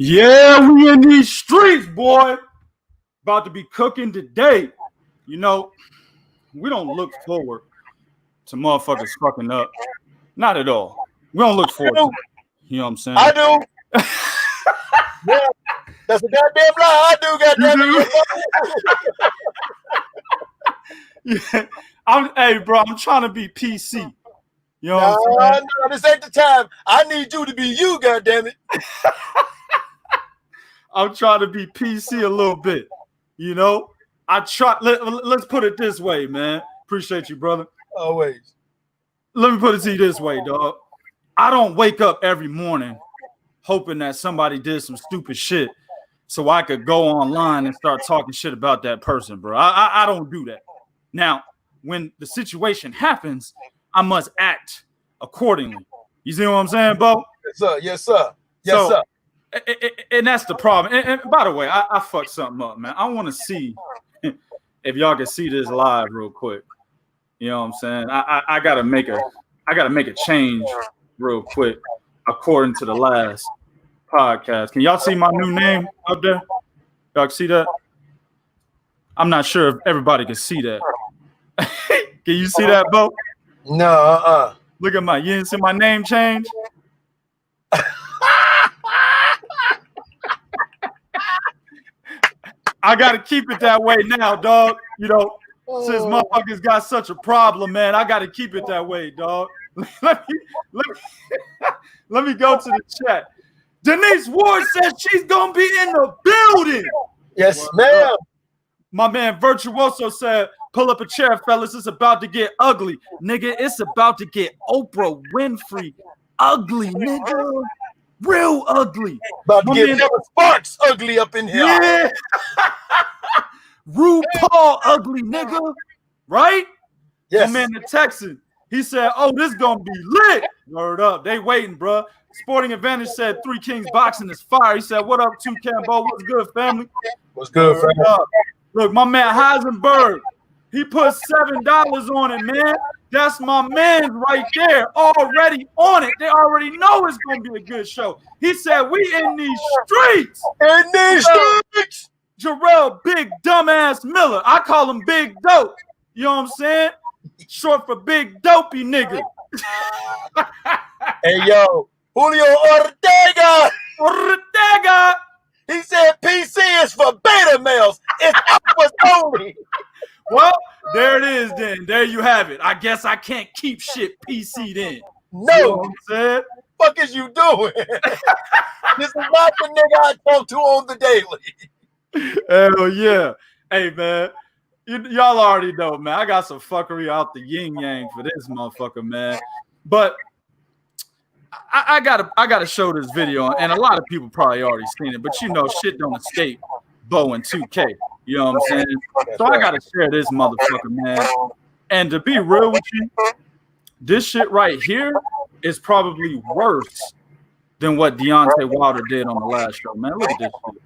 Yeah, we in these streets, boy. About to be cooking today. You know, we don't look forward to motherfuckers fucking up. Not at all. We don't look forward to it. You know what I'm saying? I do. Yeah, that's a goddamn lie. I do, goddamn it. Yeah. Hey, bro, I'm trying to be PC. You know what I'm saying? No, this ain't the time. I need you to be you, goddamn it. I'm trying to be PC a little bit. You know, I try. Let's put it this way, man. Appreciate you, brother. Always. Let me put it to you this way, dog. I don't wake up every morning hoping that somebody did some stupid shit so I could go online and start talking shit about that person, bro. I don't do that. Now, when the situation happens, I must act accordingly. You see what I'm saying, Bo? Yes, sir. Yes, sir. Yes, sir. And that's the problem. And by the way, I fucked something up, man. I want to see if y'all can see this live real quick. You know what I'm saying? I gotta make a change real quick according to the last podcast. Can y'all see my new name up there? Y'all can see that? I'm not sure if everybody can see that. Can you see that, Bo? No, Look at you didn't see my name change? I gotta keep it that way now, dog. You know, since motherfuckers got such a problem, man, I gotta keep it that way, dog. Let me go to the chat. Denise Ward says she's gonna be in the building. Yes, ma'am. My man Virtuoso said, pull up a chair, fellas. It's about to get ugly. Nigga, it's about to get Oprah Winfrey ugly, nigga. Real ugly. About to get Kevin Sparks ugly up in here. Yeah. RuPaul ugly, nigga. Right? Yes. My man the Texan. He said, oh, this gonna be lit. Word up. They waiting, bro. Sporting Advantage said 3 Kings boxing is fire. He said, what up, 2 Cambo? What's good, family? What's good, family? Look, my man Heisenberg, he put $7 on it, man. That's my man right there, already on it. They already know it's going to be a good show. He said, we in these streets. In these streets. Jarrell, Big Dumbass Miller. I call him Big Dope. You know what I'm saying? Short for Big Dopey nigga. Hey, yo, Julio Ortega. Ortega. He said PC is for beta males. It's alphas only. Well, there it is then. There you have it. I guess I can't keep shit PC then. No. You know what I'm saying? What the fuck is you doing? This is not the nigga I talk to on the daily. Hell yeah. Hey, man. Y'all already know, man. I got some fuckery out the yin yang for this motherfucker, man. But I gotta show this video, and a lot of people probably already seen it, but you know, shit don't escape Bo and 2K. You know what I'm saying? So I gotta share this motherfucker, man. And to be real with you, this shit right here is probably worse than what Deontay Wilder did on the last show, man. Look at this shit.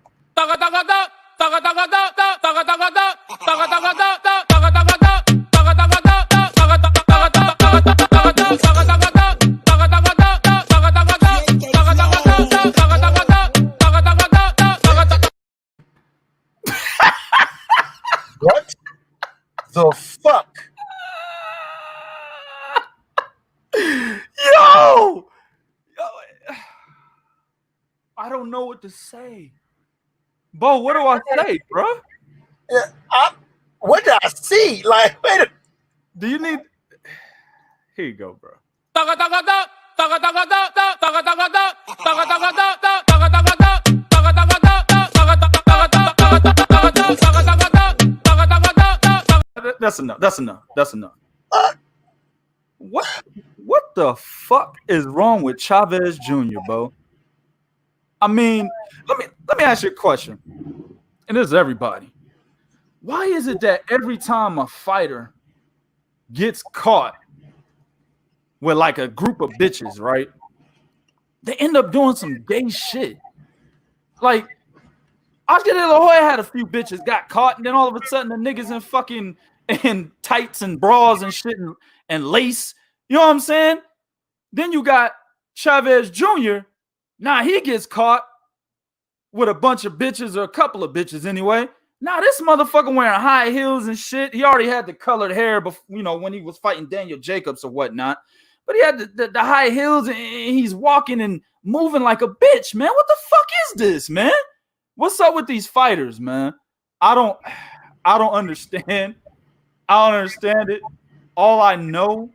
What the fuck? Yo! I don't know what to say. Bo, what do I say, bro? Yeah, what did I see? Like, wait a Do you need... Here you go, bro. That's enough. That's enough. That's enough. What the fuck is wrong with Chavez Jr., Bo? I mean, let me ask you a question. And this is everybody. Why is it that every time a fighter gets caught with like a group of bitches, right, they end up doing some gay shit? Like, Oscar De La Hoya had a few bitches got caught, and then all of a sudden the niggas in fucking in tights and bras and shit and lace. You know what I'm saying? Then you got Chavez Jr. Now he gets caught with a bunch of bitches, or a couple of bitches anyway. Now this motherfucker wearing high heels and shit. He already had the colored hair before, you know, when he was fighting Daniel Jacobs or whatnot. But he had the high heels, and he's walking and moving like a bitch, man. What the fuck is this, man? What's up with these fighters, man? I don't understand. I don't understand it. All I know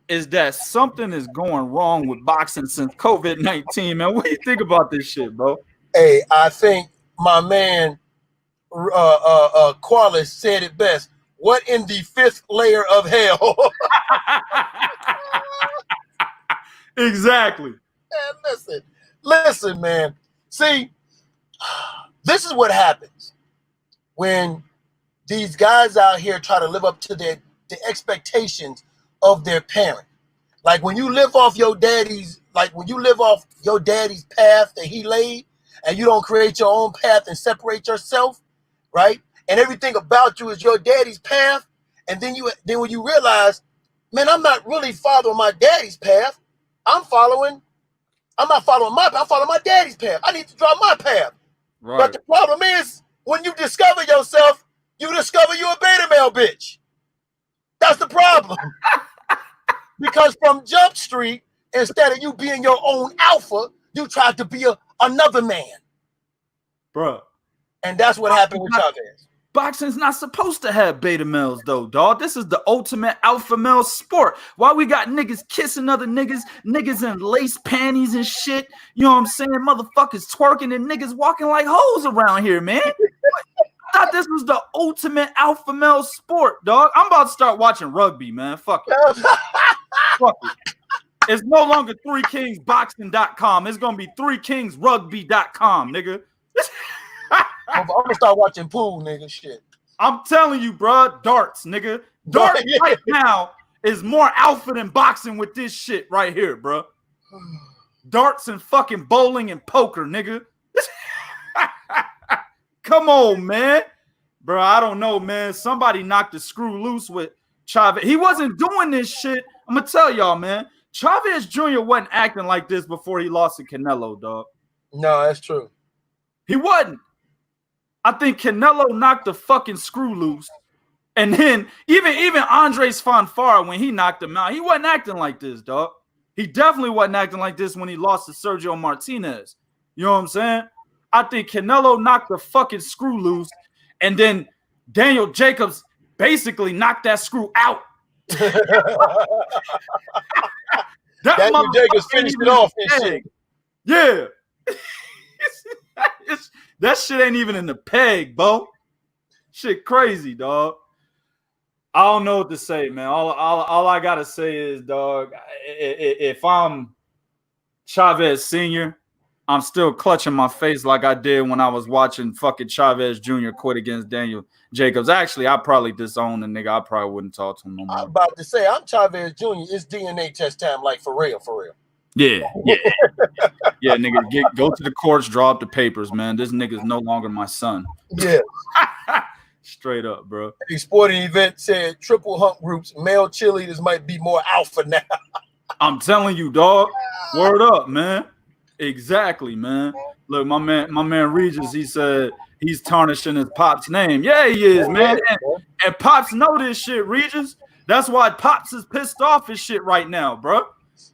is that something is going wrong with boxing since COVID-19, man. What do you think about this shit, bro? Hey, I think my man Qualis said it best. What in the fifth layer of hell? Exactly. Man, listen, man. See, this is what happens when these guys out here try to live up to the expectations of their parent. Like when you live off your daddy's, path that he laid, and you don't create your own path and separate yourself, right? And everything about you is your daddy's path. And then when you realize, man, I'm not really following my daddy's path. I'm not following my path. I'm following my daddy's path. I need to draw my path. Right. But the problem is, when you discover yourself, you discover you're a beta male bitch. That's the problem. Because from Jump Street, instead of you being your own alpha, you tried to be another man. Bro. And that's what happened with Chavez. Boxing's not supposed to have beta males, though, dog. This is the ultimate alpha male sport. Why we got niggas kissing other niggas in lace panties and shit? You know what I'm saying? Motherfuckers twerking and niggas walking like hoes around here, man. I thought this was the ultimate alpha male sport, dog. I'm about to start watching rugby, man. Fuck it. Fuck it. It's no longer 3kingsboxing.com. It's going to be 3kingsrugby.com, nigga. I'm gonna start watching pool, nigga. Shit. I'm telling you, bro. Darts, nigga. Darts right now is more alpha than boxing with this shit right here, bro. Darts and fucking bowling and poker, nigga. Come on, man. Bro, I don't know, man. Somebody knocked the screw loose with Chavez. He wasn't doing this shit. I'm gonna tell y'all, man. Chavez Jr. wasn't acting like this before he lost to Canelo, dog. No, that's true. He wasn't. I think Canelo knocked the fucking screw loose. And then even Andres Fonfara, when he knocked him out, he wasn't acting like this, dog. He definitely wasn't acting like this when he lost to Sergio Martinez. You know what I'm saying? I think Canelo knocked the fucking screw loose, and then Daniel Jacobs basically knocked that screw out. Daniel Jacobs finished it off and shit. Yeah. That shit ain't even in the peg, Bo. Shit crazy, dog. I don't know what to say, man. All I gotta say is, dog, if I'm Chavez Sr., I'm still clutching my face like I did when I was watching fucking Chavez Jr. quit against Daniel Jacobs. Actually, I probably disowned the nigga. I probably wouldn't talk to him no more. I'm about to say, I'm Chavez Jr. It's DNA test time, like for real, for real. Yeah. Yeah, nigga, go to the courts, draw up the papers, man. This nigga's no longer my son. Yeah. Straight up, bro. The sporting event said triple hump groups, male cheerleaders might be more alpha now. I'm telling you, dog. Word up, man. Exactly, man. Look, my man Regis, he said he's tarnishing his Pop's name. Yeah, he is, man. And Pops know this shit, Regis. That's why Pops is pissed off his shit right now, bro.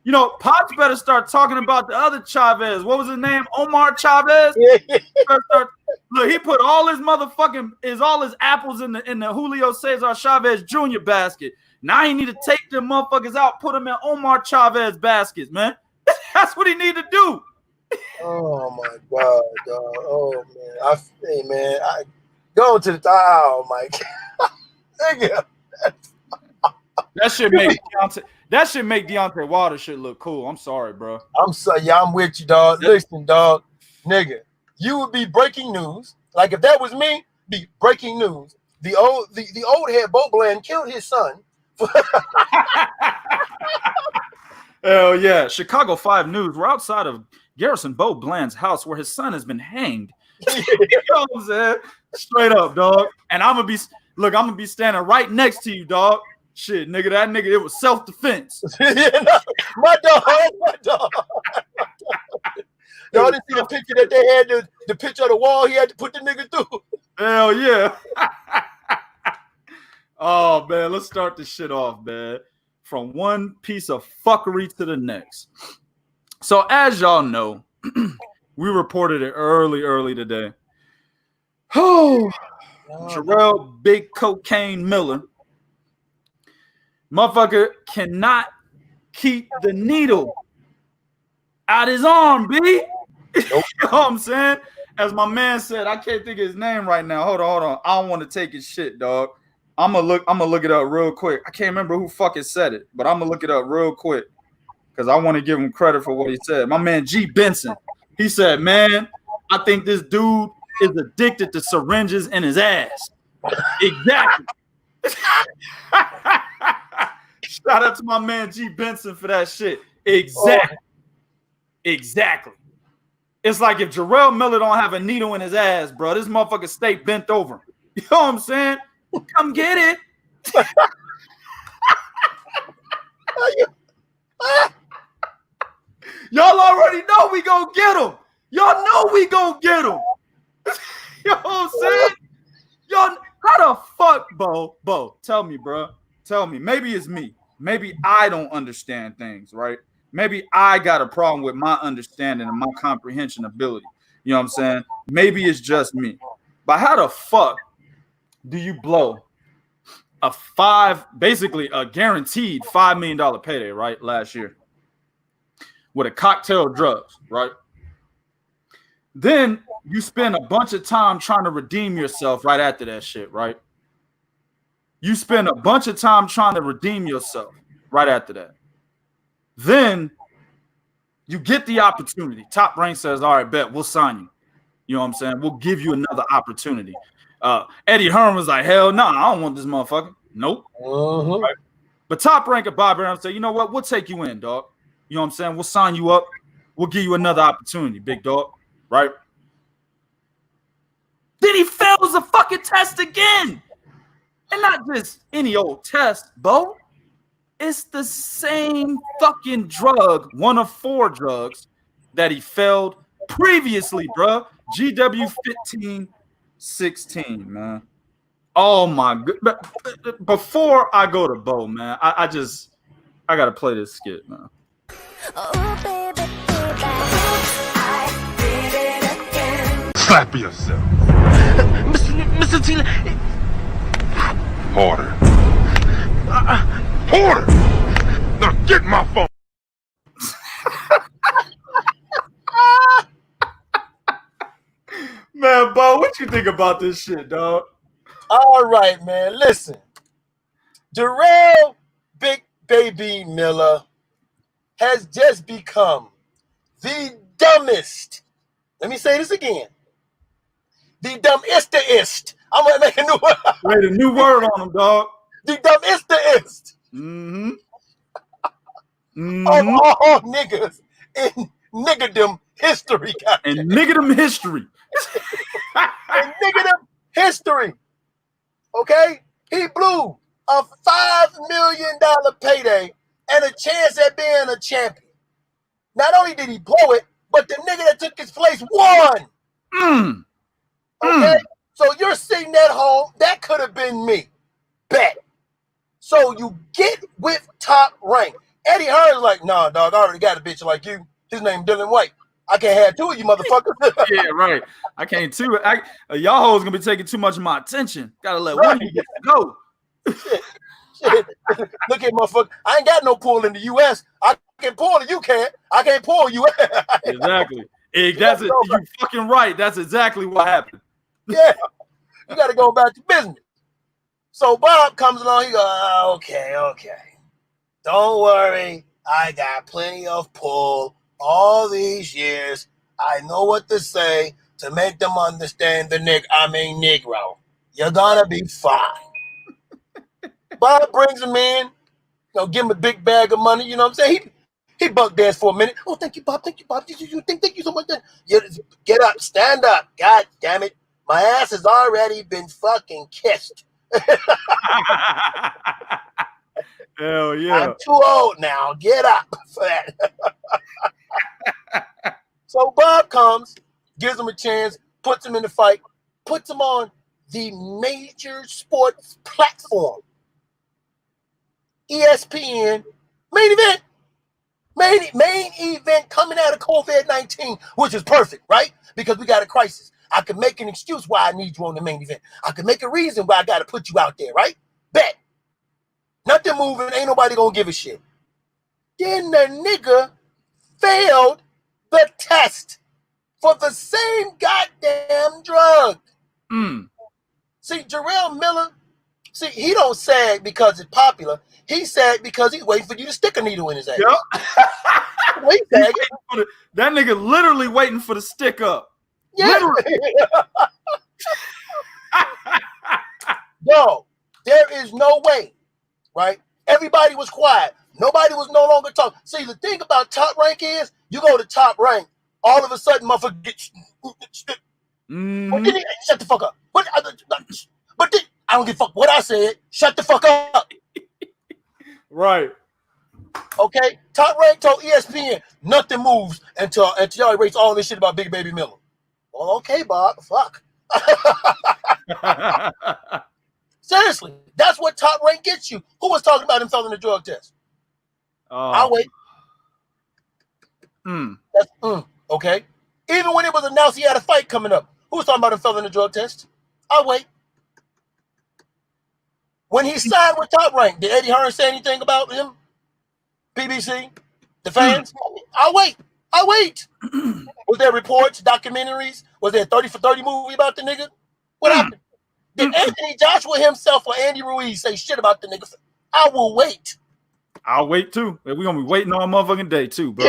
You know, Pops better start talking about the other Chavez. What was his name? Omar Chavez. Look, he put all his all his apples in the Julio Cesar Chavez Jr. basket. Now he need to take them motherfuckers out, put them in Omar Chavez baskets, man. That's what he need to do. Oh my God, dog. Oh man, I go to the oh my God. Nigga. That should make Deontay Wilder shit look cool. I'm sorry, bro. I'm with you, dog. Listen, dog, nigga, you would be breaking news. Like if that was me, be breaking news. The old head Bo Bland killed his son. Hell yeah. Chicago 5 News. We're outside of Garrison Bo Bland's house where his son has been hanged. You know what I'm saying? Straight up, dog. And I'm gonna be standing right next to you, dog. Shit, nigga, it was self-defense. My dog. Y'all didn't see the picture that they had, the picture of the wall he had to put the nigga through. Hell yeah. Oh, man, let's start this shit off, man. From one piece of fuckery to the next. So, as y'all know, we reported it early today. Oh, Jarrell Big Cocaine Miller. Motherfucker cannot keep the needle out his arm, B. Nope. You know what I'm saying? As my man said, I can't think of his name right now. Hold on. I don't want to take his shit, dog. I'm gonna look it up real quick. I can't remember who fucking said it, but I'm gonna look it up real quick because I want to give him credit for what he said. My man G Benson, he said, man, I think this dude is addicted to syringes in his ass. Exactly. Shout out to my man G Benson for that shit. Exactly. It's like if Jarrell Miller don't have a needle in his ass, bro, this motherfucker stay bent over. You know what I'm saying? Come get it. Y'all already know we gonna get him. Y'all know we gonna get him. You know what I'm saying? Y'all, how the fuck, Bo? Tell me, bro. Tell me. Maybe it's me. Maybe I don't understand things, right? Maybe I got a problem with my understanding and my comprehension ability. You know what I'm saying? Maybe it's just me. But how the fuck do you blow basically a guaranteed $5 million payday, right? Last year with a cocktail of drugs, right? Then you spend a bunch of time trying to redeem yourself right after that shit, right? You spend a bunch of time trying to redeem yourself right after that. Then you get the opportunity. Top Rank says, all right, bet, we'll sign you. You know what I'm saying? We'll give you another opportunity. Eddie Hearn was like, hell no, I don't want this motherfucker. Nope. Uh-huh. Right? But Top Rank and Bob Arum said, you know what? We'll take you in, dog. You know what I'm saying? We'll sign you up. We'll give you another opportunity, big dog. Right? Then he fails the fucking test again. And not just any old test, Bo. It's the same fucking drug, one of 4 drugs that he failed previously, bro. GW 1516, man. Oh my god. Before I go to Bo, man, I gotta play this skit, man. Oh, baby, I did it again. Slap yourself. Mr. Tina. Harder. Harder. Now get my phone. Man, Yeah, Bo, what you think about this shit, dog? All right, man. Listen. Jarrell Big Baby Miller has just become the dumbest. Let me say this again. The dumbest. I'm going to make a new word. Wait, a new word on him, dog. The dumbest. Mm-hmm. Of all niggas in niggerdom history. And niggerdom history. In niggerdom history. Okay? He blew a $5 million payday and a chance at being a champion. Not only did he blow it, but the nigga that took his place won. Okay? So you're sitting at home. That could have been me. Bet. So you get with Top Rank. Eddie Hearn's like, nah, dog, I already got a bitch like you. His name Dylan White. I can't have two of you motherfuckers. Yeah, right. I can't too. Y'all hoes gonna be taking too much of my attention. Gotta let one of you get to go. Shit. Look at motherfucker. I ain't got no pull in the U.S. I can pull it. You can't. I can't pull you. Exactly. That's it. You fucking right. That's exactly what happened. Yeah. You got to go back to business. So Bob comes along. He goes, okay. Don't worry. I got plenty of pull all these years. I know what to say to make them understand the Negro. You're going to be fine. Bob brings him in, give him a big bag of money, you know what I'm saying? He buck dance for a minute. Oh, thank you, Bob. Thank you so much. Get up, stand up. God damn it. My ass has already been fucking kissed. Hell yeah. I'm too old now. Get up for that. So Bob comes, gives him a chance, puts him in the fight, puts him on the major sports platform. ESPN, main event coming out of COVID-19, which is perfect, right? Because we got a crisis. I can make an excuse why I need you on the main event. I can make a reason why I got to put you out there, right? Bet. Nothing moving. Ain't nobody going to give a shit. Then the nigga failed the test for the same goddamn drug. See, Jarrell Miller, he don't sag because it's popular. He said because he's waiting for you to stick a needle in his ass. Yep. That nigga literally waiting for the stick up. Yeah. Literally. Yo, there is no way, right? Everybody was quiet. Nobody was no longer talking. See, the thing about Top Rank is, you go to Top Rank, all of a sudden, motherfucker gets. Shut the fuck up. But I don't give a fuck what I said. Shut the fuck up. Right. Okay? Top Rank told ESPN nothing moves until y'all erase all this shit about Big Baby Miller. Well, okay, Bob. Fuck. Seriously, that's what Top Rank gets you. Who was talking about him failing the drug test? I'll wait. Okay. Even when it was announced he had a fight coming up, who was talking about him failing the drug test? I'll wait. When he signed with Top Rank, did Eddie Hearn say anything about him? BBC? The fans? I'll wait. Was there reports, documentaries? Was there a 30 for 30 movie about the nigga? What happened? Did Anthony Joshua himself or Andy Ruiz say shit about the nigga? I will wait. I'll wait too. We're gonna be waiting all motherfucking day too, bro.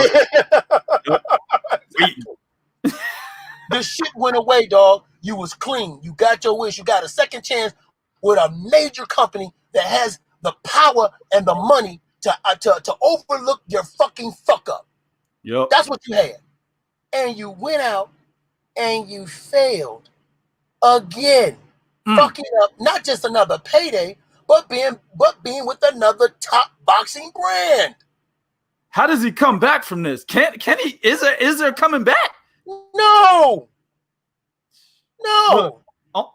The shit went away, dog. You was clean. You got your wish. You got a second chance with a major company that has the power and the money to overlook your fucking fuck up. Yep. That's what you had. And you went out and you failed again. Fucking up not just another payday, but being with another top boxing brand. How does he come back from this? Can he? Is there coming back? No. Look,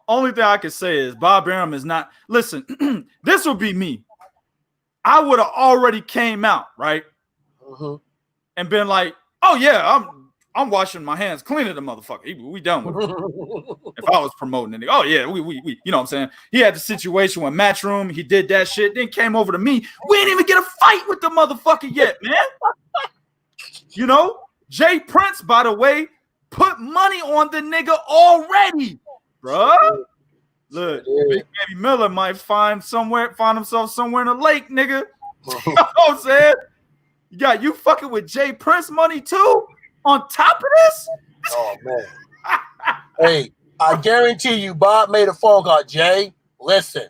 only thing I can say is Bob Arum is not. Listen, this would be me. I would have already came out, right? And been like, oh yeah, I'm washing my hands clean of the motherfucker. We done with it. If I was promoting it, oh yeah, we you know what I'm saying? He had the situation with Matchroom, he did that shit, then came over to me. We ain't even get a fight with the motherfucker yet, man. You know, Jay Prince, by the way, put money on the nigga already, bruh. Look, Big Baby Miller might find himself somewhere in a lake, nigga. You know what I'm saying? You fucking with Jay Prince money too? On top of this? Oh man. Hey, I guarantee you, Bob made a phone call. Jay, listen,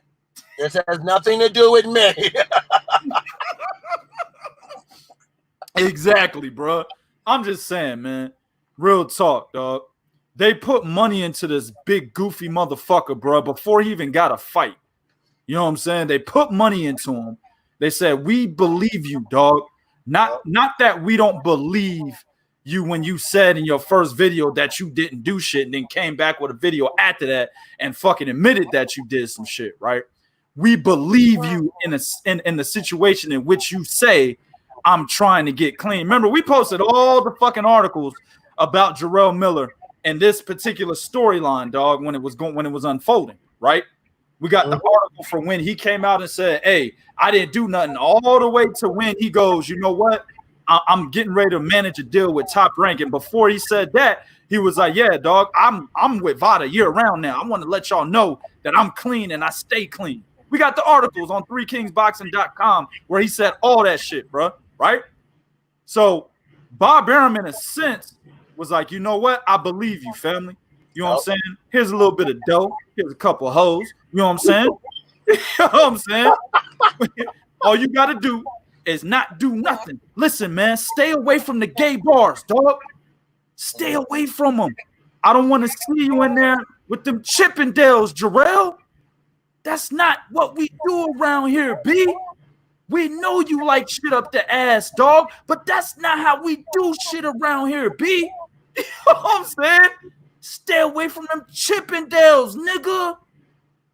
this has nothing to do with me. Exactly, bro. I'm just saying, man. Real talk, dog. They put money into this big goofy motherfucker, bro, before he even got a fight. You know what I'm saying? They put money into him. They said, we believe you, dog. Not that we don't believe you when you said in your first video that you didn't do shit and then came back with a video after that and fucking admitted that you did some shit, right? We believe you in the situation in which you say, I'm trying to get clean. Remember, we posted all the fucking articles about Jarrell Miller and this particular storyline, dog, when it was unfolding, right? We got the article from when he came out and said, hey, I didn't do nothing, all the way to when he goes, you know what? I'm getting ready to manage a deal with Top Rank. And before he said that, he was like, yeah, dog, I'm with Vada year round now. I want to let y'all know that I'm clean and I stay clean. We got the articles on 3kingsboxing.com where he said all that shit, bro, right? So Bob Arum, in a sense, was like, you know what? I believe you, family. You know what I'm saying? Here's a little bit of dough. Here's a couple of hoes. You know what I'm saying? You know what I'm saying? All you got to do is not do nothing. Listen, man, stay away from the gay bars, dog. Stay away from them. I don't want to see you in there with them Chippendales, Jarrell. That's not what we do around here, B. We know you like shit up the ass, dog, but that's not how we do shit around here, B. You know what I'm saying? Stay away from them Chippendales, nigga.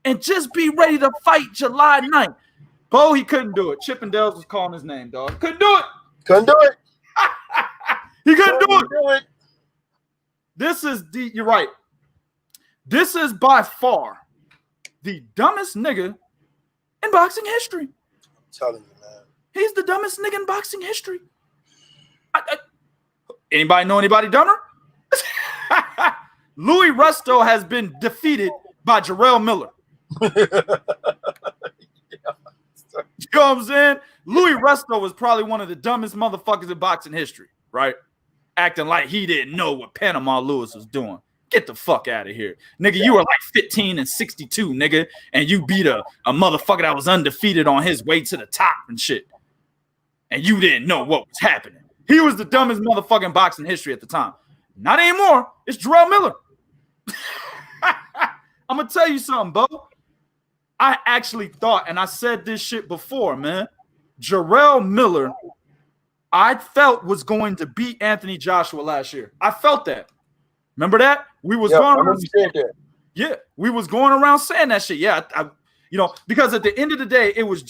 And just be ready to fight July 9th. Bo, he couldn't do it. Chippendales was calling his name, dog. Couldn't do it. Couldn't do it. He couldn't do it. You're right. This is by far the dumbest nigga in boxing history. I'm telling you, man. He's the dumbest nigga in boxing history. Anybody know anybody dumber? Louis Resto has been defeated by Jarrell Miller. You know what I'm saying? Louis Resto was probably one of the dumbest motherfuckers in boxing history, right? Acting like he didn't know what Panama Lewis was doing. Get the fuck out of here. Nigga, you were like 15-62, nigga, and you beat a motherfucker that was undefeated on his way to the top and shit. And you didn't know what was happening. He was the dumbest motherfucker in boxing history at the time. Not anymore. It's Jarrell Miller. I'm going to tell you something, Bo. I actually thought, and I said this shit before, man, Jarrell Miller, I felt was going to beat Anthony Joshua last year. I felt that. Remember that? We was going around saying that. Yeah, we was going around saying that shit. Yeah, you know, because at the end of the day, it was,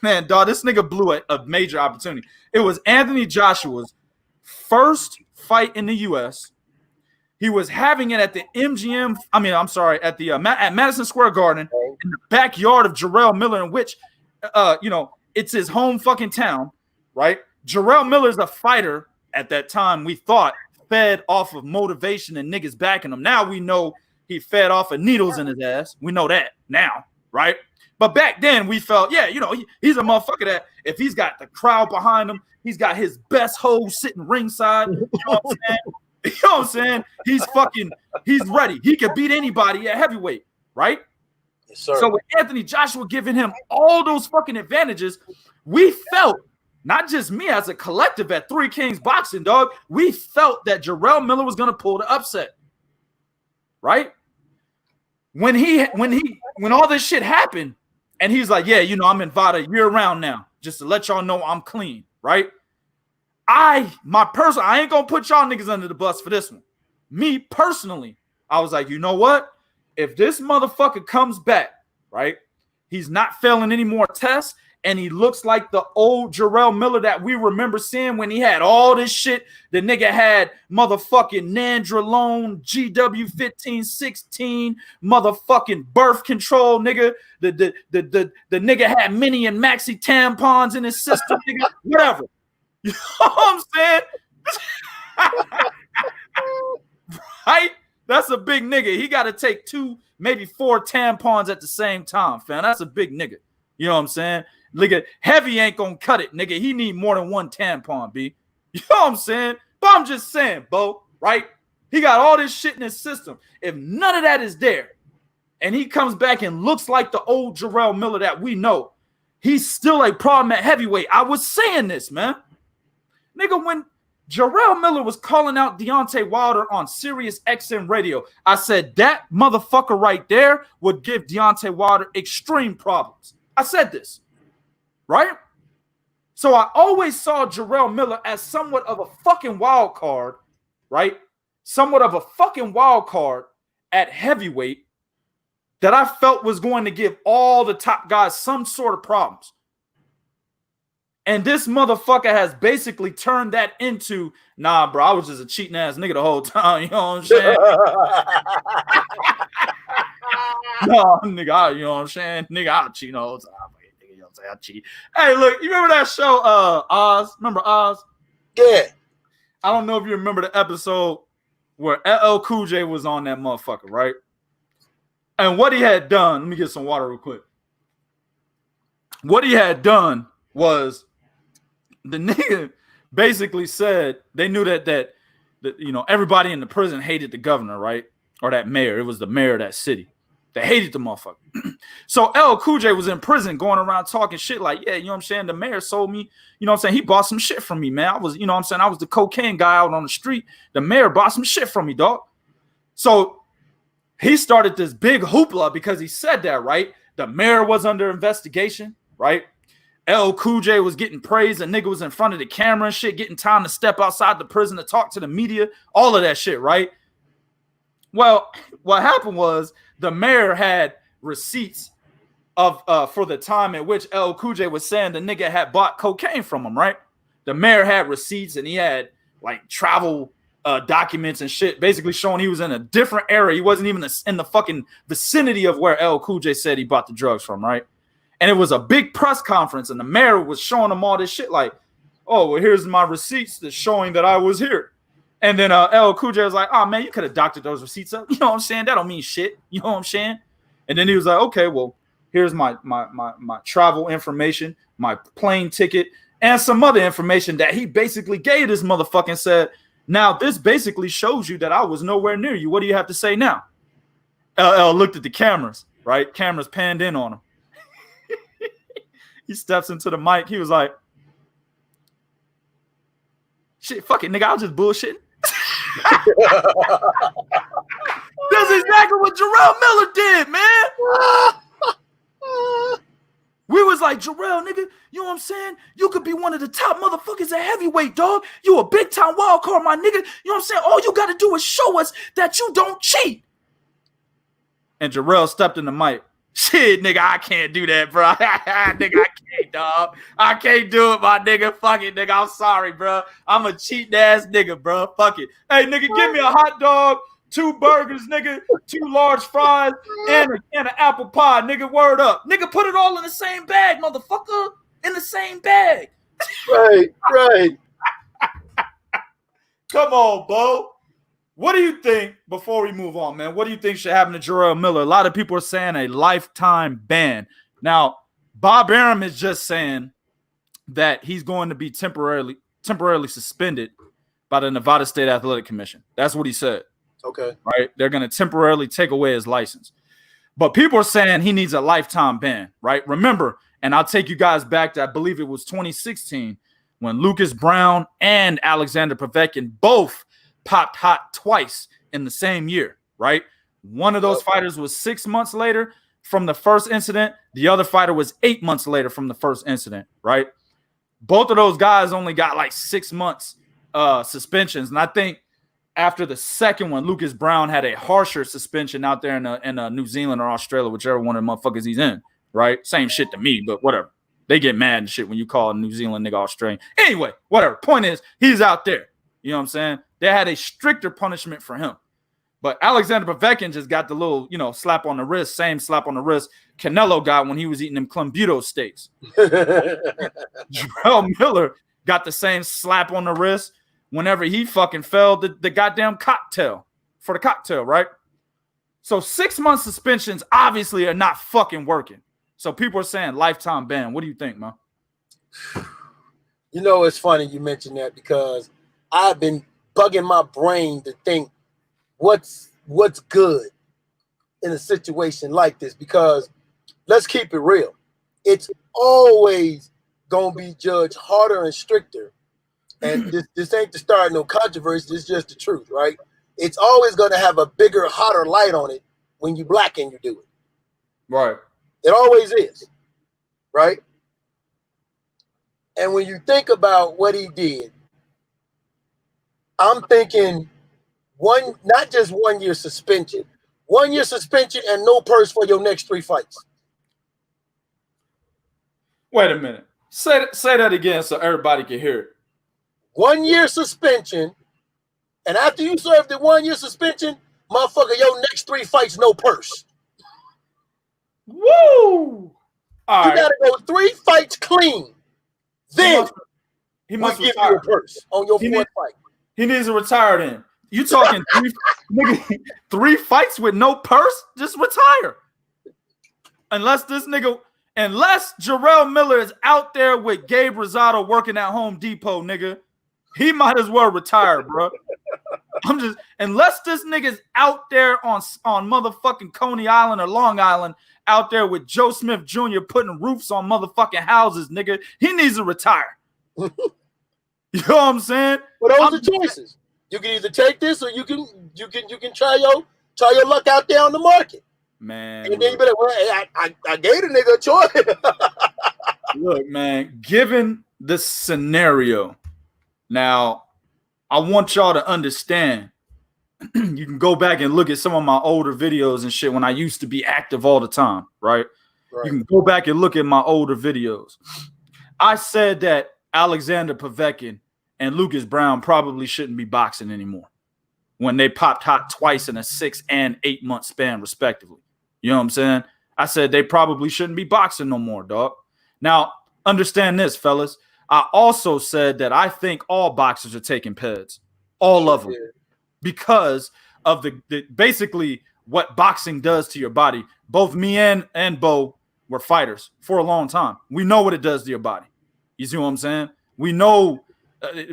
man, dog, this nigga blew a major opportunity. It was Anthony Joshua's first fight in the U.S. He was having it at the MGM. At the at Madison Square Garden in the backyard of Jarrell Miller, in which, you know, it's his home fucking town, right? Jarrell Miller's a fighter at that time. We thought fed off of motivation and niggas backing him. Now we know he fed off of needles in his ass. We know that now, right? But back then we felt, yeah, you know, he's a motherfucker that if he's got the crowd behind him, he's got his best hoes sitting ringside. You know what I'm saying? You know what I'm saying? He's ready. He could beat anybody at heavyweight, right? Yes, sir. So with Anthony Joshua giving him all those fucking advantages, we felt, not just me as a collective at Three Kings Boxing, dog, we felt that Jarrell Miller was going to pull the upset, right? When all this shit happened, and he's like, yeah, you know, I'm in Vada year round now, just to let y'all know I'm clean, right? I ain't gonna put y'all niggas under the bus for this one. Me personally, I was like, you know what? If this motherfucker comes back, right, he's not failing any more tests, and he looks like the old Jarrell Miller that we remember seeing when he had all this shit. The nigga had motherfucking Nandrolone, GW 1516, motherfucking birth control, nigga. The nigga had mini and maxi tampons in his system, nigga. Whatever. You know what I'm saying? right? That's a big nigga. He got to take 2, maybe 4 tampons at the same time, fam. That's a big nigga. You know what I'm saying? Nigga, heavy ain't gonna cut it, nigga. He need more than 1 tampon, B. You know what I'm saying? But I'm just saying, Bo, right? He got all this shit in his system. If none of that is there, and he comes back and looks like the old Jarrell Miller that we know, he's still a problem at heavyweight. I was saying this, man. Nigga, when Jarrell Miller was calling out Deontay Wilder on Sirius XM radio, I said that motherfucker right there would give Deontay Wilder extreme problems. I said this, right? So I always saw Jarrell Miller as somewhat of a fucking wild card, right? Somewhat of a fucking wild card at heavyweight that I felt was going to give all the top guys some sort of problems. And this motherfucker has basically turned that into, nah, bro, I was just a cheating ass nigga the whole time. You know what I'm saying? No, nigga, you know what I'm saying? Nigga, I'll cheat the whole time. Nigga, you know what I'm saying? I cheat. Hey, look, you remember that show, Oz? Remember Oz? Yeah. I don't know if you remember the episode where LL Cool J was on that motherfucker, right? And what he had done, let me get some water real quick. What he had done was the nigga basically said they knew that you know, everybody in the prison hated the governor, right? Or that mayor. It was the mayor of that city. They hated the motherfucker. So LL Cool J was in prison going around talking shit like, yeah, you know what I'm saying? The mayor sold me, you know what I'm saying? He bought some shit from me, man. I was, you know what I'm saying? I was the cocaine guy out on the street. The mayor bought some shit from me, dog. So he started this big hoopla because he said that, right? The mayor was under investigation, right? LL Cool J was getting praised. A nigga was in front of the camera and shit, getting time to step outside the prison to talk to the media, all of that shit, right? Well, what happened was the mayor had receipts of for the time in which LL Cool J was saying the nigga had bought cocaine from him, right? The mayor had receipts and he had like travel documents and shit, basically showing he was in a different area. He wasn't even in the fucking vicinity of where LL Cool J said he bought the drugs from, right? And it was a big press conference, and the mayor was showing them all this shit like, oh, well, here's my receipts that's showing that I was here. And then LL Cool J was like, oh, man, you could have doctored those receipts up. You know what I'm saying? That don't mean shit. You know what I'm saying? And then he was like, okay, well, here's my travel information, my plane ticket, and some other information that he basically gave this motherfucker and said, now this basically shows you that I was nowhere near you. What do you have to say now? LL looked at the cameras, right? Cameras panned in on him. He steps into the mic. He was like, shit, fuck it, nigga. I was just bullshitting. That's exactly what Jarrell Miller did, man. We was like, Jarrell, nigga, you know what I'm saying? You could be one of the top motherfuckers at heavyweight, dog. You a big time wild card, my nigga. You know what I'm saying? All you got to do is show us that you don't cheat. And Jarrell stepped in the mic. Shit, nigga, I can't do that, bro. Nigga, I can't, dog. I can't do it, my nigga. Fuck it, nigga. I'm sorry, bro. I'm a cheating ass nigga, bro. Fuck it. Hey, nigga, give me a hot dog, 2 burgers, nigga, 2 large fries, and an apple pie, nigga. Word up. Nigga, put it all in the same bag, motherfucker. In the same bag. Right, right. Come on, Bo. What do you think, before we move on, man, what do you think should happen to Jarrell Miller? A lot of people are saying a lifetime ban. Now, Bob Arum is just saying that he's going to be temporarily suspended by the Nevada State Athletic Commission. That's what he said. Okay. Right? They're going to temporarily take away his license. But people are saying he needs a lifetime ban, right? Remember, and I'll take you guys back to, I believe it was 2016, when Lucas Brown and Alexander Povetkin both popped hot twice in the same year, right? One of those fighters was 6 months later from the first incident. The other fighter was 8 months later from the first incident, right? Both of those guys only got like 6 months suspensions. And I think after the second one, Lucas Brown had a harsher suspension out there in New Zealand or Australia, whichever one of the motherfuckers he's in, right? Same shit to me, but whatever. They get mad and shit when you call a New Zealand nigga Australian. Anyway, whatever. Point is, he's out there. You know what I'm saying? They had a stricter punishment for him. But Alexander Povetkin just got the little, you know, slap on the wrist, same slap on the wrist Canelo got when he was eating them Clembuto steaks. Jarrell Miller got the same slap on the wrist whenever he fucking fell the goddamn cocktail. for the cocktail, right? So 6 month suspensions obviously are not fucking working. So people are saying lifetime ban. What do you think, man? You know, it's funny you mentioned that because I've been bugging my brain to think what's good in a situation like this, because let's keep it real. It's always gonna be judged harder and stricter. And this ain't the start of no controversy, it's just the truth, right? It's always gonna have a bigger, hotter light on it when you black and you do it. Right. It always is, right? And when you think about what he did, I'm thinking not just 1 year suspension, 1 year suspension and no purse for your next 3 fights. Wait a minute. Say that again so everybody can hear it. 1 year suspension, and after you serve the 1 year suspension, motherfucker, your next 3 fights, no purse. Woo! All right. Gotta go 3 fights clean. Then he must give retire. you a purse on your 4th fight. He needs to retire then. You talking nigga, 3 fights with no purse? Just retire. Unless Jarrell Miller is out there with Gabe Rosado working at Home Depot, nigga, he might as well retire, bro. Unless this nigga's out there on motherfucking Coney Island or Long Island, out there with Joe Smith Jr. putting roofs on motherfucking houses, nigga, he needs to retire. You know what I'm saying? But those are choices. You can either take this or you can try your luck out there on the market. Man, and then you better, well, hey, I gave the nigga a choice. Look, man, given the scenario, now I want y'all to understand. You can go back and look at some of my older videos and shit when I used to be active all the time, right? You can go back and look at my older videos. I said that Alexander Povetkin and Lucas Brown probably shouldn't be boxing anymore when they popped hot twice in a 6 and 8 month span, respectively. You know what I'm saying? I said they probably shouldn't be boxing no more, dog. Now, understand this, fellas. I also said that I think all boxers are taking PEDs, all of them, because of the basically what boxing does to your body. Both me and Bo were fighters for a long time. We know what it does to your body. You see what I'm saying? We know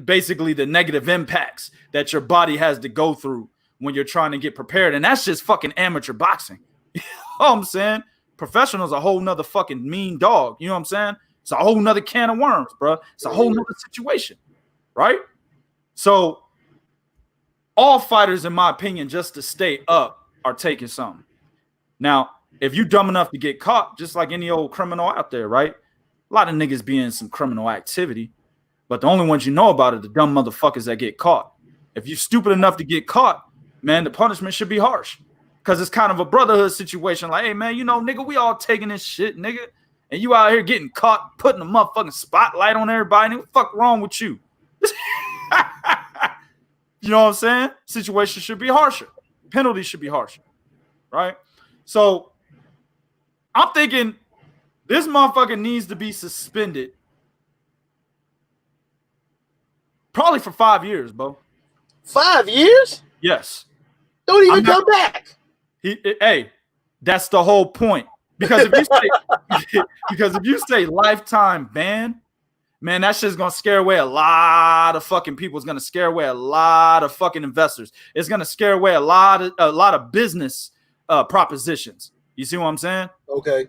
basically the negative impacts that your body has to go through when you're trying to get prepared. And that's just fucking amateur boxing. You know what I'm saying? Professional's a whole nother fucking mean dog. You know what I'm saying? It's a whole nother can of worms, bro. It's a whole nother situation, right? So all fighters, in my opinion, just to stay up, are taking something. Now, if you dumb enough to get caught, just like any old criminal out there, right? A lot of niggas be in some criminal activity, but the only ones you know about are the dumb motherfuckers that get caught. If you're stupid enough to get caught, man, the punishment should be harsh, because it's kind of a brotherhood situation. Like, hey, man, you know, nigga, we all taking this shit, nigga, and you out here getting caught, putting a motherfucking spotlight on everybody. What the fuck wrong with you? You know what I'm saying? Situation should be harsher. Penalties should be harsher, right? So I'm thinking this motherfucker needs to be suspended probably for 5 years, bro. 5 years? Yes. Don't even come back. Hey, that's the whole point. Because if you say lifetime ban, man, that shit's gonna scare away a lot of fucking people. It's gonna scare away a lot of fucking investors. It's gonna scare away a lot of business propositions. You see what I'm saying? Okay.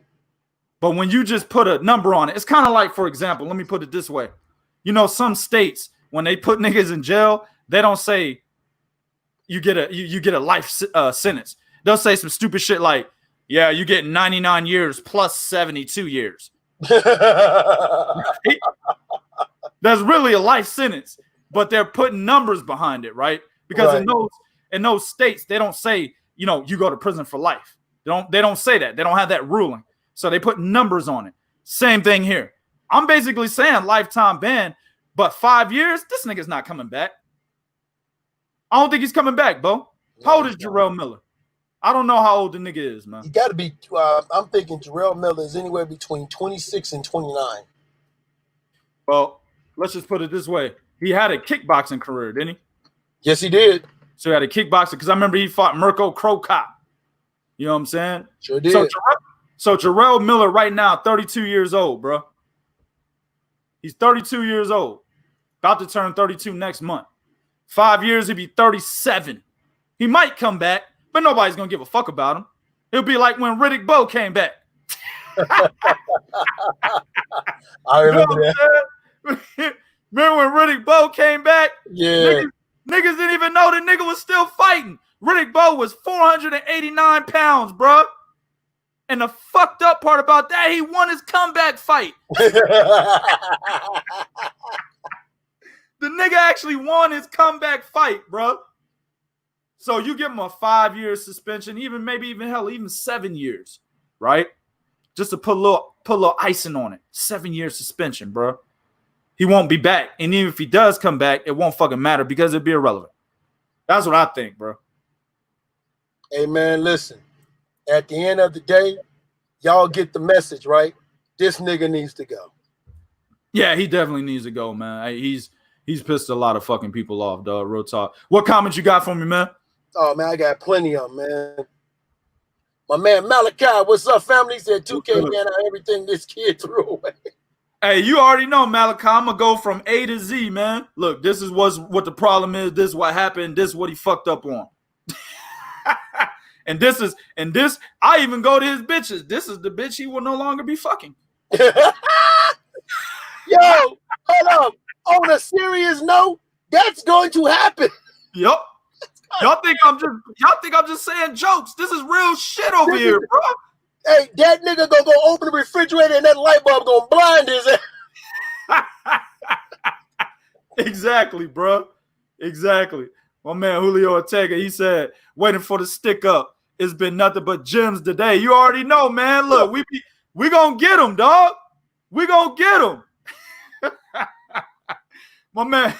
But when you just put a number on it, it's kind of like, for example, let me put it this way. You know, some states, when they put niggas in jail, they don't say you get a life sentence. They'll say some stupid shit like, yeah, you get 99 years plus 72 years. That's really a life sentence, but they're putting numbers behind it, right? Because in those states, they don't say, you know, you go to prison for life. They don't say that. They don't have that ruling. So they put numbers on it. Same thing here. I'm basically saying lifetime ban, but 5 years, this nigga's not coming back. I don't think he's coming back, Bo. How old is Jarrell Miller? I don't know how old the nigga is, man. You got to be, I'm thinking Jarrell Miller is anywhere between 26 and 29. Well, let's just put it this way. He had a kickboxing career, didn't he? Yes, he did. So he had a kickboxer because I remember he fought Mirko Crocop. You know what I'm saying? Sure did. So Jarrell Miller right now, 32 years old, bro. He's 32 years old. About to turn 32 next month. 5 years, he'll be 37. He might come back, but nobody's going to give a fuck about him. It'll be like when Riddick Bowe came back. I remember that. Remember when Riddick Bowe came back? Yeah. Niggas didn't even know the nigga was still fighting. Riddick Bowe was 489 pounds, bro. And the fucked up part about that, he won his comeback fight. The nigga actually won his comeback fight, bro. So you give him a 5-year suspension, even 7 years, right? Just to put a little icing on it. 7-year suspension, bro. He won't be back. And even if he does come back, it won't fucking matter because it'd be irrelevant. That's what I think, bro. Hey, man, listen. At the end of the day, y'all get the message, right? This nigga needs to go. Yeah, he definitely needs to go, man. He's pissed a lot of fucking people off, dog. Real talk. What comments you got for me, man? Oh, man, I got plenty of them, man. My man Malachi, what's up, family? He said 2K, man, everything this kid threw away. Hey, you already know, Malachi. I'm going to go from A to Z, man. Look, this is what the problem is. This is what happened. This is what he fucked up on. And I even go to his bitches. This is the bitch he will no longer be fucking. Yo, hold up. On a serious note, that's going to happen. Yep. Y'all think I'm just saying jokes. This is real shit over here, bro. Hey, that nigga gonna go open the refrigerator and that light bulb gonna blind his ass. Exactly, bro. Exactly. My man Julio Ortega, he said, waiting for the stick up. It's been nothing but gems today. You already know, man. Look, we gonna get him, dog. We gonna get him. My man,